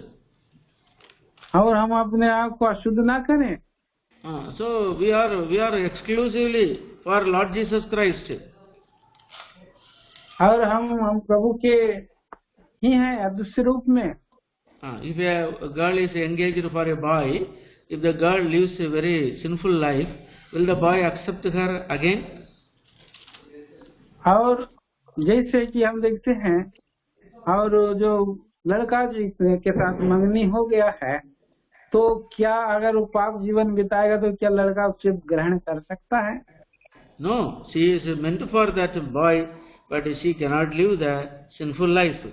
और हम अपने आप को अशुद्ध ना करें। So we are exclusively for Lord Jesus Christ. और हम प्रभु के ही हैं अदृश्य रूप में। If a girl is engaged for a boy, if the girl lives a very sinful life, will the boy accept her again? और जैसे कि हम देखते हैं, और जो लड़का के साथ मंगनी हो गया है, तो क्या अगर वो पाप जीवन बिताएगा तो क्या लड़का उसे ग्रहण कर सकता है? No, she is meant for that boy, but she cannot live the sinful life.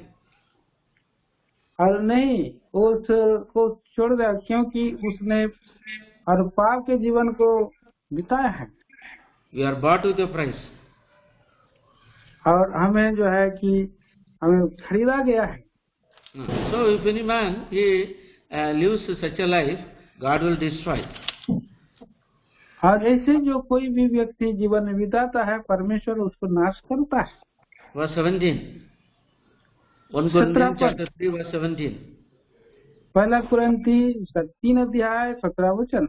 और नहीं, वो उसको छोड़ दिया क्योंकि उसने और पाप के जीवन को बिताया है। We are bought with a price. और हमें जो है कि हमें खरीदा गया है। So if any man he lives such a life, God will destroy. और ऐसे जो कोई भी व्यक्ति जीवन बिताता है, परमेश्वर उसको नाश करता है। Verse 17. 1 Corinthians chapter 3 verse 17. पहला कुरिन्थी 3 अध्याय 17 वचन।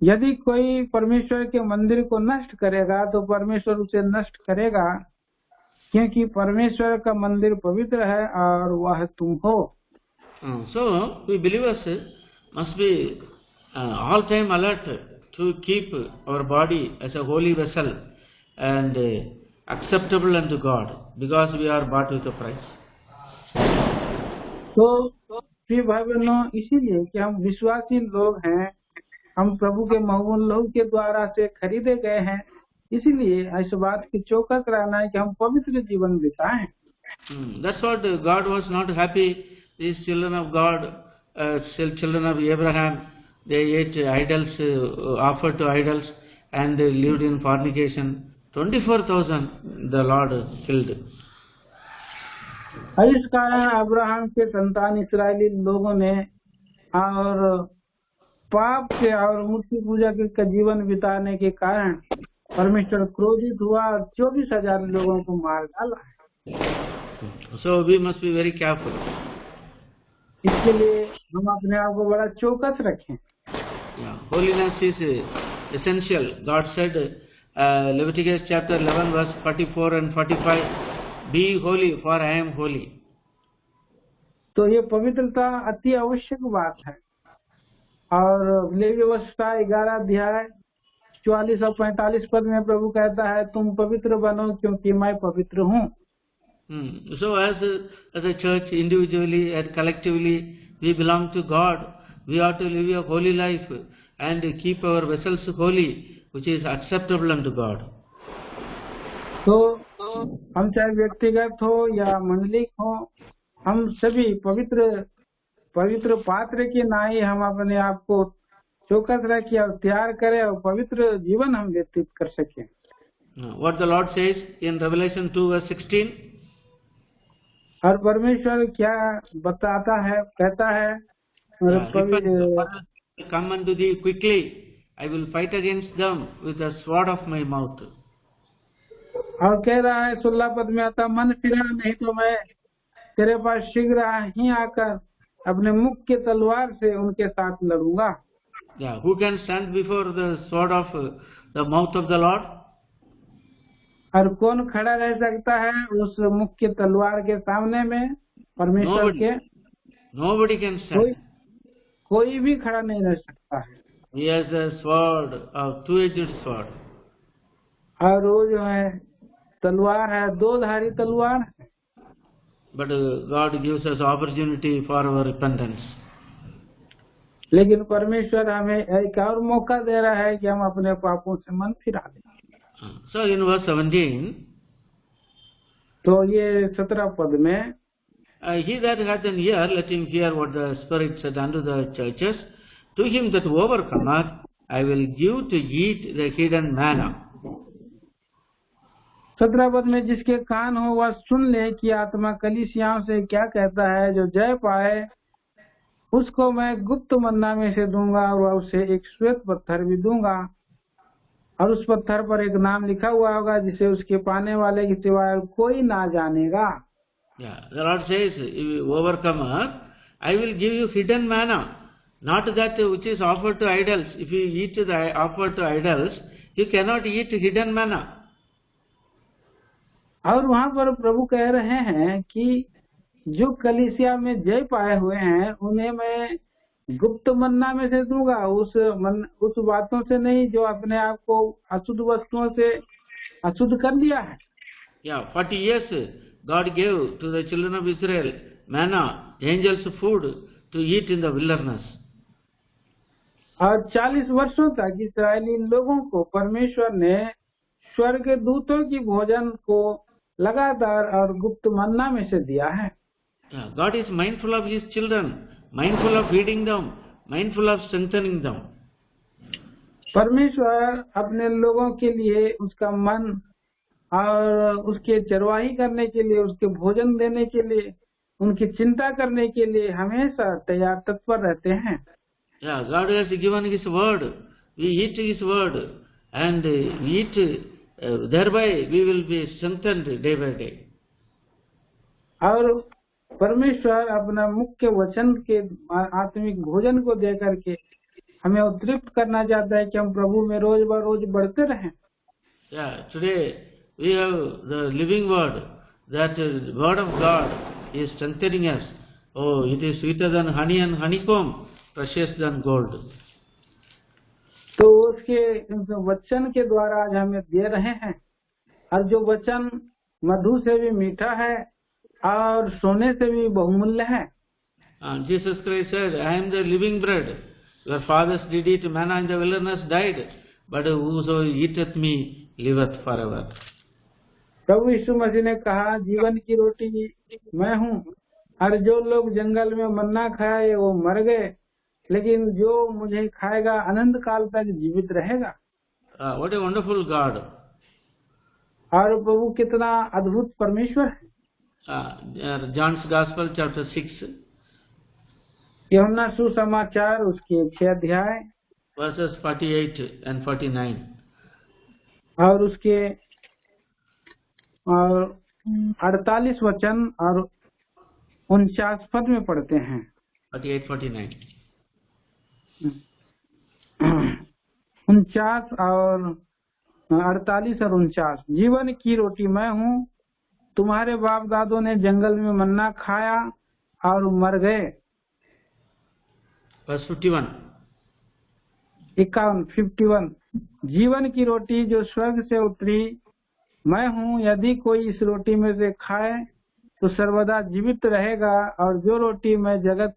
यदि कोई परमेश्वर के मंदिर को नष्ट करेगा तो परमेश्वर उसे नष्ट करेगा, क्योंकि परमेश्वर का मंदिर पवित्र है और वह तुम हो। So we believers must be all time alert to keep our body as a holy vessel and acceptable unto God, because we are bought with a price. तो प्रिय भाई बहनों, इसीलिए कि हम विश्वासी लोग हैं, हम प्रभु के महबूब के द्वारा से खरीदे गए हैं, इसीलिए इस बात की चौकस रहना है कि हम पवित्र जीवन बिताएं। That's what God was not happy. These children of God, children of Abraham, they ate idols, offered to idols, and they lived in fornication. 24,000 the Lord killed. इस कारण अब्राहम के संतान इस्राएली लोगों ने और पाप के और मूर्ति पूजा के जीवन बिताने के कारण परमेश्वर क्रोधित हुआ और 24,000 लोगों को मार डाला। So we must be very careful. इसके लिए हम अपने आप को बड़ा चौकस रखें। Holiness is essential. God said, Leviticus chapter 11 verse 44 and 45, be holy for I am holy. तो ये पवित्रता अति आवश्यक बात है। और लेवी व्यवस्था 11 अध्याय 44 और 45 पद में प्रभु कहता है, तुम पवित्र बनो क्योंकि मैं पवित्र हूँ। So as a church, individually and collectively, we belong to God. We ought to live a holy life and keep our vessels holy, which is acceptable unto God. तो हम चाहे व्यक्तिगत हो या मंडलिक हो, हम सभी पवित्र पात्र के नाई हम अपने आप को चौकस रखें और तैयार करें और पवित्र जीवन हम व्यतीत कर सकें। What the Lord says in Revelation 2 verse 16. और परमेश्वर क्या बताता है, कहता है, come unto thee quickly, I will fight against them with the sword of my mouth. और कह रहा है 16 पद में आता, मन फिरा नहीं तो मैं तेरे पास शीघ्र ही आकर अपने मुख के तलवार से उनके साथ लड़ूंगा। Who can stand before the sword of the mouth of the Lord? और कौन खड़ा रह सकता है उस मुख के तलवार के सामने में परमेश्वर के? Nobody can stand. कोई भी खड़ा नहीं रह सकता है। He has a sword, a two-edged sword. और वो जो है तलवार है, दो धारी तलवार है। But God gives us opportunity for our repentance. लेकिन परमेश्वर हमें एक और मौका दे रहा है कि हम अपने पापों से मन फिरा दें। So in verse 17, तो ये 17 पद में, he that hath an ear, let him hear what the Spirit said unto the churches. To him that overcometh, I will give to eat the hidden manna. 17 पद में, जिसके कान हो वह सुन ले कि आत्मा कलीसियाओं से क्या कहता है, जो जय पाए उसको मैं गुप्त मन्ना में से दूंगा और उसे एक श्वेत पत्थर भी दूंगा और उस पत्थर पर एक नाम लिखा हुआ होगा जिसे उसके पाने वाले के सिवाय कोई ना जानेगा। The Lord says, if you overcome, I will give you hidden manna, not that which is offered to idols. If you eat the offered to idols, you cannot eat hidden manna. और वहाँ पर प्रभु कह रहे हैं कि जो कलीसिया में जय पाए हुए हैं उन्हें मैं गुप्त मन्ना में से दूंगा, उस बातों से नहीं जो अपने आप को अशुद्ध वस्तुओं से अशुद्ध कर लिया है। 40 years God gave to the children of Israel manna, angels' food to eat in the wilderness. और 40 वर्षों तक इस्राएली लोगों को परमेश्वर ने स्वर्ग के दूतों की भोजन को लगातार और गुप्त मन्ना में से दिया है। God is mindful of His children, mindful of feeding them, mindful of strengthening them. परमेश्वर अपने लोगों के लिए उसका मन और उसके चरवाही करने के लिए, उसके भोजन देने के लिए, उनकी चिंता करने के लिए हमेशा तैयार तत्पर रहते हैं। Yeah, God has given His word. We eat His word and eat, thereby we will be strengthened day by day. और परमेश्वर अपना मुख्य वचन के आत्मिक भोजन को दे करके हमें उत्तृप्त करना चाहता है कि हम प्रभु में रोज ब रोज बढ़ते रहें। Yeah, today we have the living word. That word of God is strengthening us. Oh, it is sweeter than honey and honeycomb, precious than gold. तो उसके वचन के द्वारा आज हमें दे रहे हैं, और जो वचन मधु से भी मीठा है और सोने से भी बहुमूल्य है। Jesus Christ said, I am the living bread. Your fathers did eat manna in the wilderness, died, but whoso eateth me liveth forever. प्रभु यीशु मसीह ने कहा, जीवन की रोटी मैं हूँ, और जो लोग जंगल में मन्ना खाए वो मर गए, लेकिन जो मुझे खाएगा अनंत काल तक जीवित रहेगा। What a wonderful God! और प्रभु कितना अद्भुत परमेश्वर है। John's Gospel chapter 6 यूहन्ना सुसमाचार उसके 6 अध्याय verses 48 and 49. और उसके 48 वचन और 49 पद में पढ़ते हैं। 48-49. 49 और 48 और 49। जीवन की रोटी मैं हूँ, तुम्हारे बाप दादों ने जंगल में मन्ना खाया और मर गए। Verse 51. 51। जीवन की रोटी जो स्वर्ग से उतरी मैं हूँ, यदि कोई इस रोटी में से खाए तो सर्वदा जीवित रहेगा, और जो रोटी मैं जगत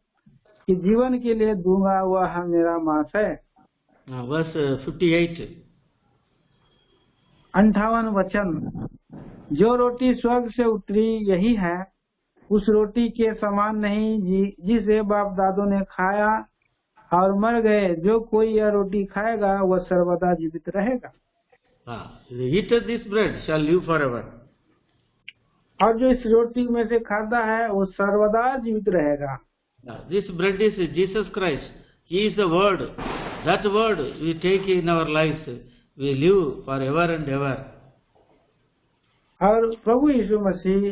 के जीवन के लिए दूंगा वह मेरा मांस है। Verse 58. 58 वचन। जो रोटी स्वर्ग से उतरी यही है, उस रोटी के समान नहीं जिसे बाप दादों ने खाया और मर गए। जो कोई यह रोटी खाएगा वह सर्वदा जीवित रहेगा। The eater this bread shall live forever. और जो इस रोटी में से खाता है वो सर्वदा जीवित रहेगा। This bread is Jesus Christ. He is the word. That word we take in our lives. We live forever and ever. और प्रभु यीशु मसीह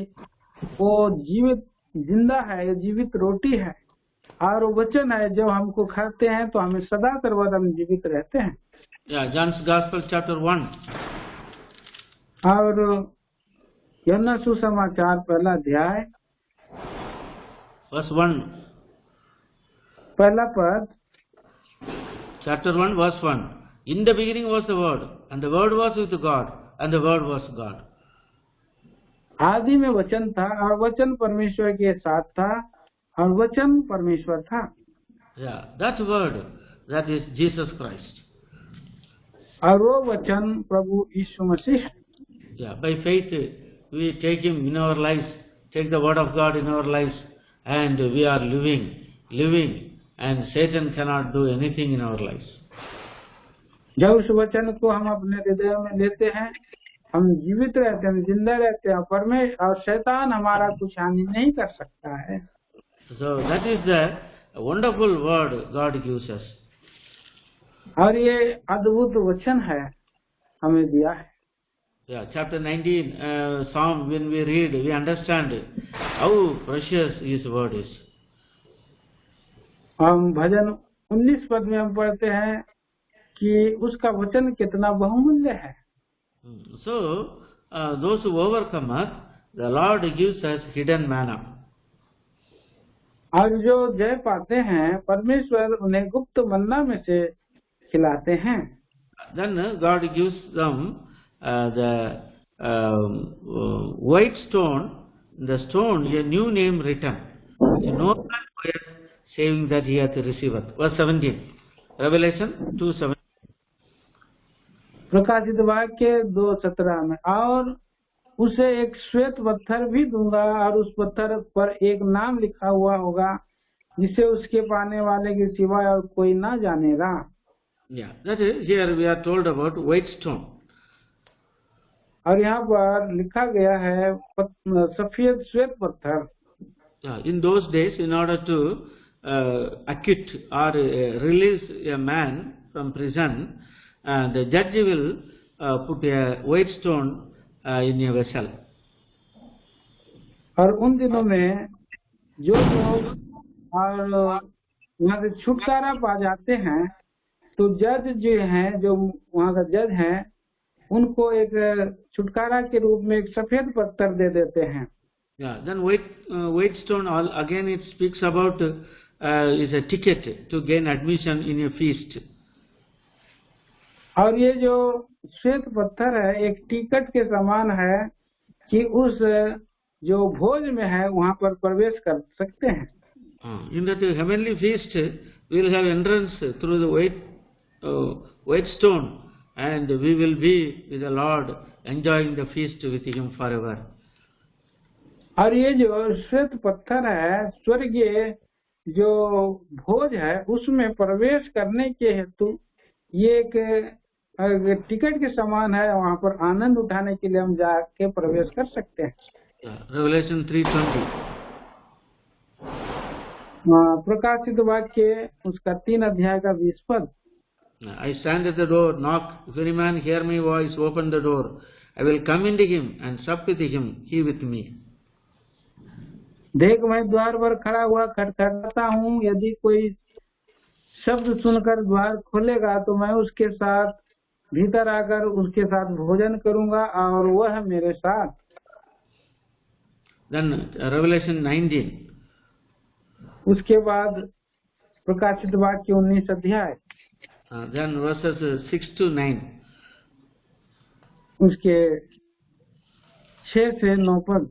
वो जीवित जिंदा है, जीवित रोटी है, और वचन है जो हमको खाते हैं तो हमें सदा सर्वदा जीवित रहते हैं। John's Gospel chapter 1. और यूहन्ना सुसमाचार पहला अध्याय Verse 1. पहला पद। Chapter 1 verse 1. In the beginning was the word, and the word was with God, and the word was God. आदि में वचन था और वचन परमेश्वर के साथ था और वचन परमेश्वर था। That word, that is Jesus Christ. और वो वचन प्रभु यीशु मसीह। By faith we take him in our lives, take the word of God in our lives, and we are living, and Satan cannot do anything in our lives. जब उस वचन को हम अपने हृदय में लेते हैं, हम जीवित रहते हैं, जिंदा रहते हैं, परमेश्वर और शैतान हमारा कुछ हानि नहीं कर सकता है। So that is the wonderful word God gives us. और ये अद्भुत वचन है हमें दिया है। Chapter 19 Psalm, when we read, we understand how precious His word is. हम भजन 19 पद में हम पढ़ते हैं कि उसका वचन कितना बहुमूल्य है। So those who overcome us, the Lord gives us hidden manna. और जो जय पाते हैं परमेश्वर उन्हें गुप्त मन्ना में से खिलाते हैं। Then God gives them the white stone, the stone, a new name written. No man goeth saving that he hath received. Verse 17. Revelation 2:17. प्रकाशित वाक्य 2:17 में, और उसे एक श्वेत पत्थर भी दूंगा और उस पत्थर पर एक नाम लिखा हुआ होगा जिसे उसके पाने वाले के सिवाय और कोई ना जानेगा। That is, here we are told about white stone. और यहाँ पर लिखा गया है सफेद श्वेत पत्थर। In those days, in order to acquit or release a man from prison, the judge will put a white stone in a vessel. और उन दिनों में जो लोग और वहाँ से छुटकारा पा जाते हैं तो जज जो हैं, जो वहाँ का जज हैं, उनको एक छुटकारा के रूप में एक सफेद पत्थर दे देते हैं। Yeah, then white stone again it speaks about is a ticket to gain admission in a feast. और ये जो श्वेत पत्थर है एक टिकट के समान है कि उस जो भोज में है वहाँ पर प्रवेश कर सकते हैं। In that heavenly feast, we will have entrance through the white stone, and we will be with the Lord, enjoying the feast with Him forever. और ये जो श्वेत पत्थर है स्वर्गीय जो भोज है उसमें प्रवेश करने के हेतु ये एक टिकट के समान है। वहाँ पर आनंद उठाने के लिए हम जाके प्रवेश कर सकते हैं। Revelation 3:20. प्रकाशित वाक्य उसका 3 अध्याय का 20 पद। I stand at the door, knock. If any man hear my voice, open the door. I will come into him and sup with him, he with me. देख मैं द्वार पर खड़ा हुआ खटखटाता हूँ, यदि कोई शब्द सुनकर द्वार खोलेगा तो मैं उसके साथ भीतर आकर उसके साथ भोजन करूंगा और वह मेरे साथ। Then Revelation 19. उसके बाद प्रकाशित वाक्य 19 अध्याय। Then verses 6 to 9. उसके 6 से 9 पद।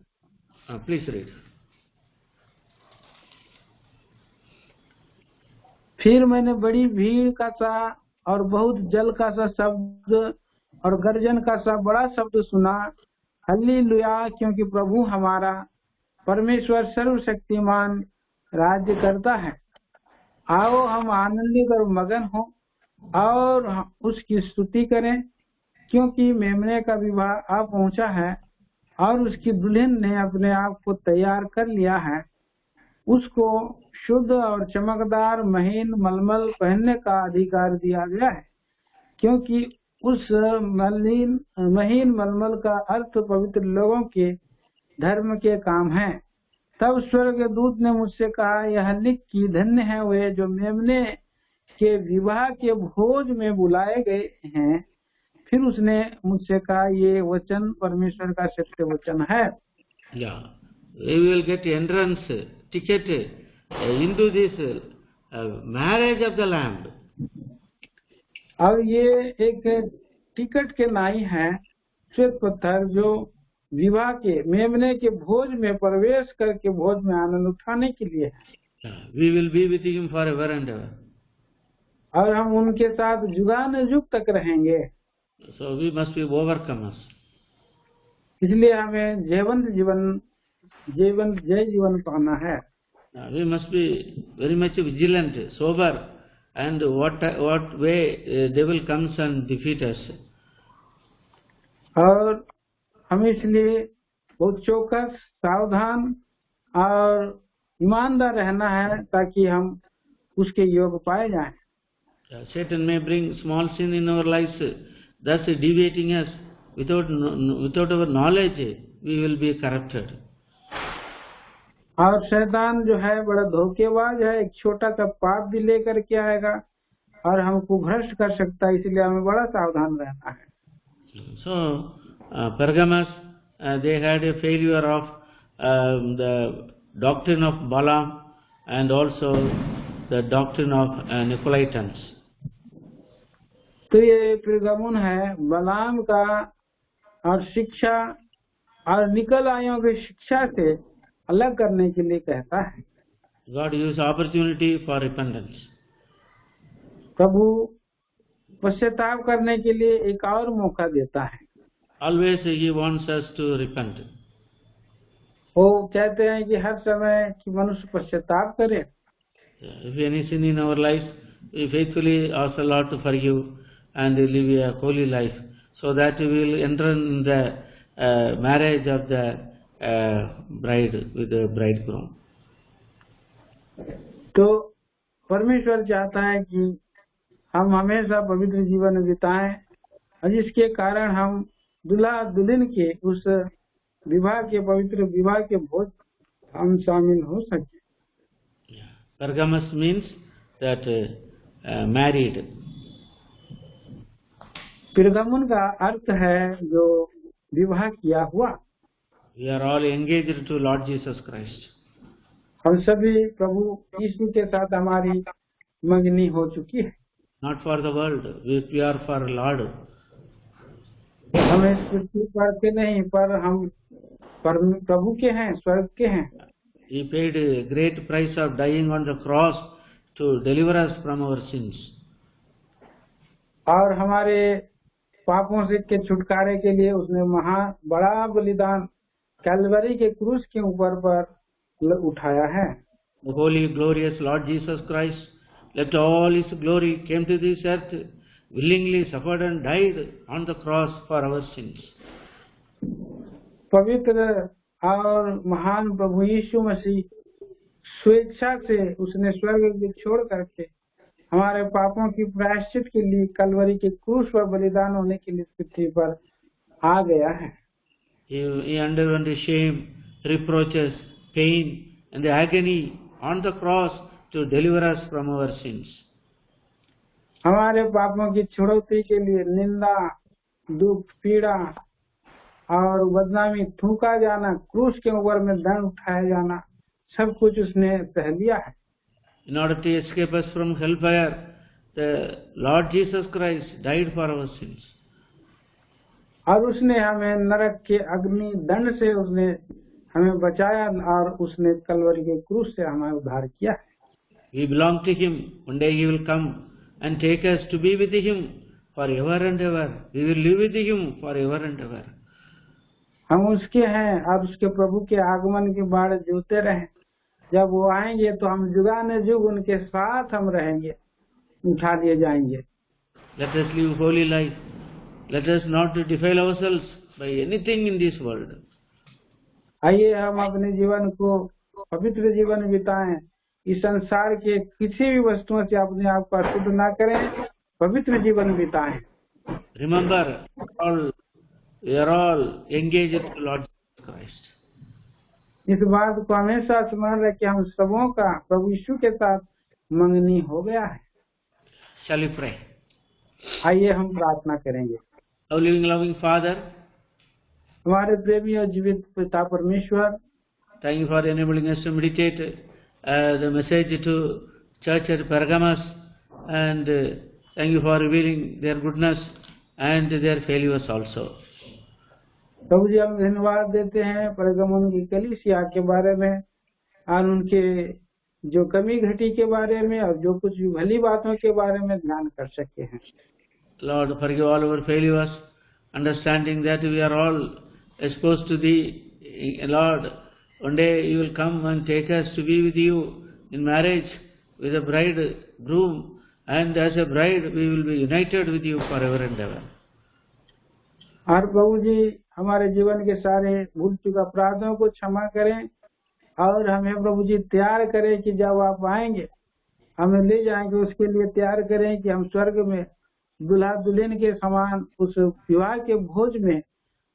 Please read. फिर मैंने बड़ी भीड़ का सा और बहुत जल का सा शब्द और गर्जन का सा बड़ा शब्द सुना, हल्लेलुया, क्योंकि प्रभु हमारा परमेश्वर सर्वशक्तिमान राज्य करता है। आओ हम आनंदित और मगन हो और उसकी स्तुति करें, क्योंकि मेमने का विवाह आ पहुंचा है और उसकी दुल्हन ने अपने आप को तैयार कर लिया है। उसको शुद्ध और चमकदार महीन मलमल पहनने का अधिकार दिया गया है, क्योंकि उस महीन मलमल का अर्थ पवित्र लोगों के धर्म के काम है। तब स्वर्गदूत ने मुझसे कहा, यह लिख कि धन्य है वे जो मेमने के विवाह के भोज में बुलाए गए हैं। फिर उसने मुझसे कहा, ये वचन परमेश्वर का सत्य वचन है। We will get entrance ticket into this marriage of the Lamb. अब ये एक टिकट के नाई है श्वेत पत्थर जो विवाह के मेमने के भोज में प्रवेश करके भोज में आनंद उठाने के लिए है। We will be with him forever and ever. और हम उनके साथ जुगान युग तक रहेंगे। So we must be overcomers. इसलिए हमें जय जीवन पाना है। We must be very much vigilant, sober, and what way devil comes and defeat us. और हमें इसलिए बहुत चौकस, सावधान और ईमानदार रहना है ताकि हम उसके योग पाए जाएं। Satan may bring small sin in our lives, thus deviating us. Without our knowledge, we will be corrupted. और शैतान जो है बड़ा धोखेबाज है, एक छोटा सा पाप भी लेकर के आएगा और हमको भ्रष्ट कर सकता है, इसलिए हमें बड़ा सावधान रहना है। So Pergamos, they had a failure of the doctrine of Balaam and also the doctrine of Nicolaitans. तो ये पेरगामुन है बलाम का और शिक्षा और निकलाइयों की शिक्षा से अलग करने के लिए कहता है। God used opportunity for repentance. प्रभु पश्चाताप करने के लिए एक और मौका देता है। Always He wants us to repent. वो कहते हैं कि हर समय कि मनुष्य पश्चाताप करे। If any sin in our life, we faithfully ask the Lord to forgive and live a holy life, so that we will enter in the marriage of the bride with the bridegroom. तो परमेश्वर चाहता है कि हम हमेशा पवित्र जीवन बिताएं और जिसके कारण हम दुल्हा दुल्हन के उस विवाह के पवित्र विवाह के भोज हम शामिल हो सके. Pergamos means that married. Pergamum का अर्थ है जो विवाह किया हुआ. We are all engaged to Lord Jesus Christ. हम सभी प्रभु यीशु के साथ हमारी मंगनी हो चुकी है. Not for the world, we are for Lord. हम इस पृथ्वी पर के नहीं, पर हम प्रभु के हैं, स्वर्ग के हैं. He paid a great price of dying on the cross to deliver us from our sins. और हमारे पापों से के छुटकारे के लिए उसने बड़ा बलिदान कैलवरी के क्रूस के ऊपर पर उठाया है. The holy, glorious Lord Jesus Christ left all His glory, came to this earth, willingly suffered and died on the cross for our sins. पवित्र और महान प्रभु यीशु मसीह स्वेच्छा से उसने स्वर्ग को छोड़ करके हमारे पापों की प्रायश्चित के लिए कलवरी के क्रूस पर बलिदान होने के लिए पृथ्वी पर आ गया है. He underwent the shame, reproaches, pain and the agony on the cross to deliver us from our sins. हमारे पापों की छुड़ौती के लिए निंदा, दुख, पीड़ा और बदनामी, थूका जाना, क्रूस के ऊपर में दंड उठाया जाना, सब कुछ उसने सह लिया है. In order to escape us from hellfire, the Lord Jesus Christ died for our sins. और उसने हमें नरक के अग्नि दंड से उसने हमें बचाया और उसने कलवरी के क्रूस से हमें उद्धार किया. We belong to Him. One day He will come and take us to be with Him forever and ever. We will live with Him forever and ever. हम उसके हैं और उसके प्रभु के आगमन के बाद जोते रहें. जब वो आएंगे तो हम जुगाने जुग उनके साथ हम रहेंगे, उठा लिए जाएंगे. Let us live holy life. Let us not defile ourselves by anything in this world. आइए हम अपने जीवन को पवित्र जीवन बिताएं. इस संसार के किसी भी वस्तुओं से अपने आप को अशुद्ध ना करें, पवित्र जीवन बिताएं. Remember, we are all engaged to Lord Jesus Christ. इस बात को हमेशा स्मरण रखें, हम सबों का प्रभु यीशु के साथ मंगनी हो गया है. Shall we pray? आइए हम प्रार्थना करेंगे. Our living, loving Father, हमारे प्रेमी और जीवित पिता परमेश्वर, thank you for enabling us to meditate the message to church at Pergamos, and thank you for revealing their goodness and their failures also. प्रभु जी हम धन्यवाद देते हैं परगमन की कलीसिया के बारे में और उनके जो कमी घटी के बारे में और जो कुछ भली बातों के बारे में ध्यान कर सके हैं. Lord, forgive all our failures, understanding that we are all exposed to Thee. Lord, one day You will come and take us to be with You in marriage with a bridegroom, and as a bride we will be united with You forever and ever. और प्रभु जी हमारे जीवन के सारे भूल चुका अपराधों को क्षमा करें और हमें प्रभु जी तैयार करें कि जब आप आएंगे हमें ले जाएंगे, उसके लिए तैयार करें कि हम स्वर्ग में दुल्हा दुल्हन के समान उस विवाह के भोज में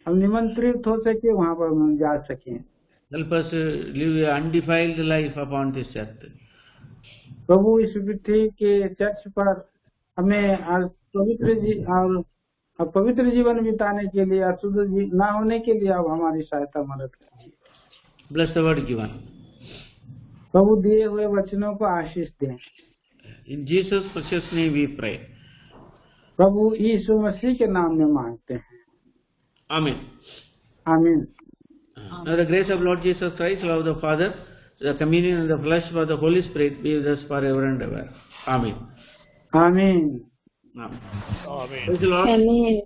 हम निमंत्रित हो सके, वहाँ पर हम जा सकें. Help us live an undefiled life upon this earth. प्रभु इस पृथ्वी के चर्च पर हमें पवित्र जीवन बिताने के लिए, अशुद्ध ना होने के लिए आप हमारी सहायता मदद कीजिए. Bless the word given. प्रभु दिए हुए वचनों को आशीष दें. In Jesus' precious name we pray. प्रभु यीशु मसीह के नाम में मांगते हैं. Amen. आमीन. Now the grace of Lord Jesus Christ, love of the Father, the communion and the fellowship of the Holy Spirit be with us forever and ever. Amen. आमीन. Amen. Amen. Praise the Lord. Amen.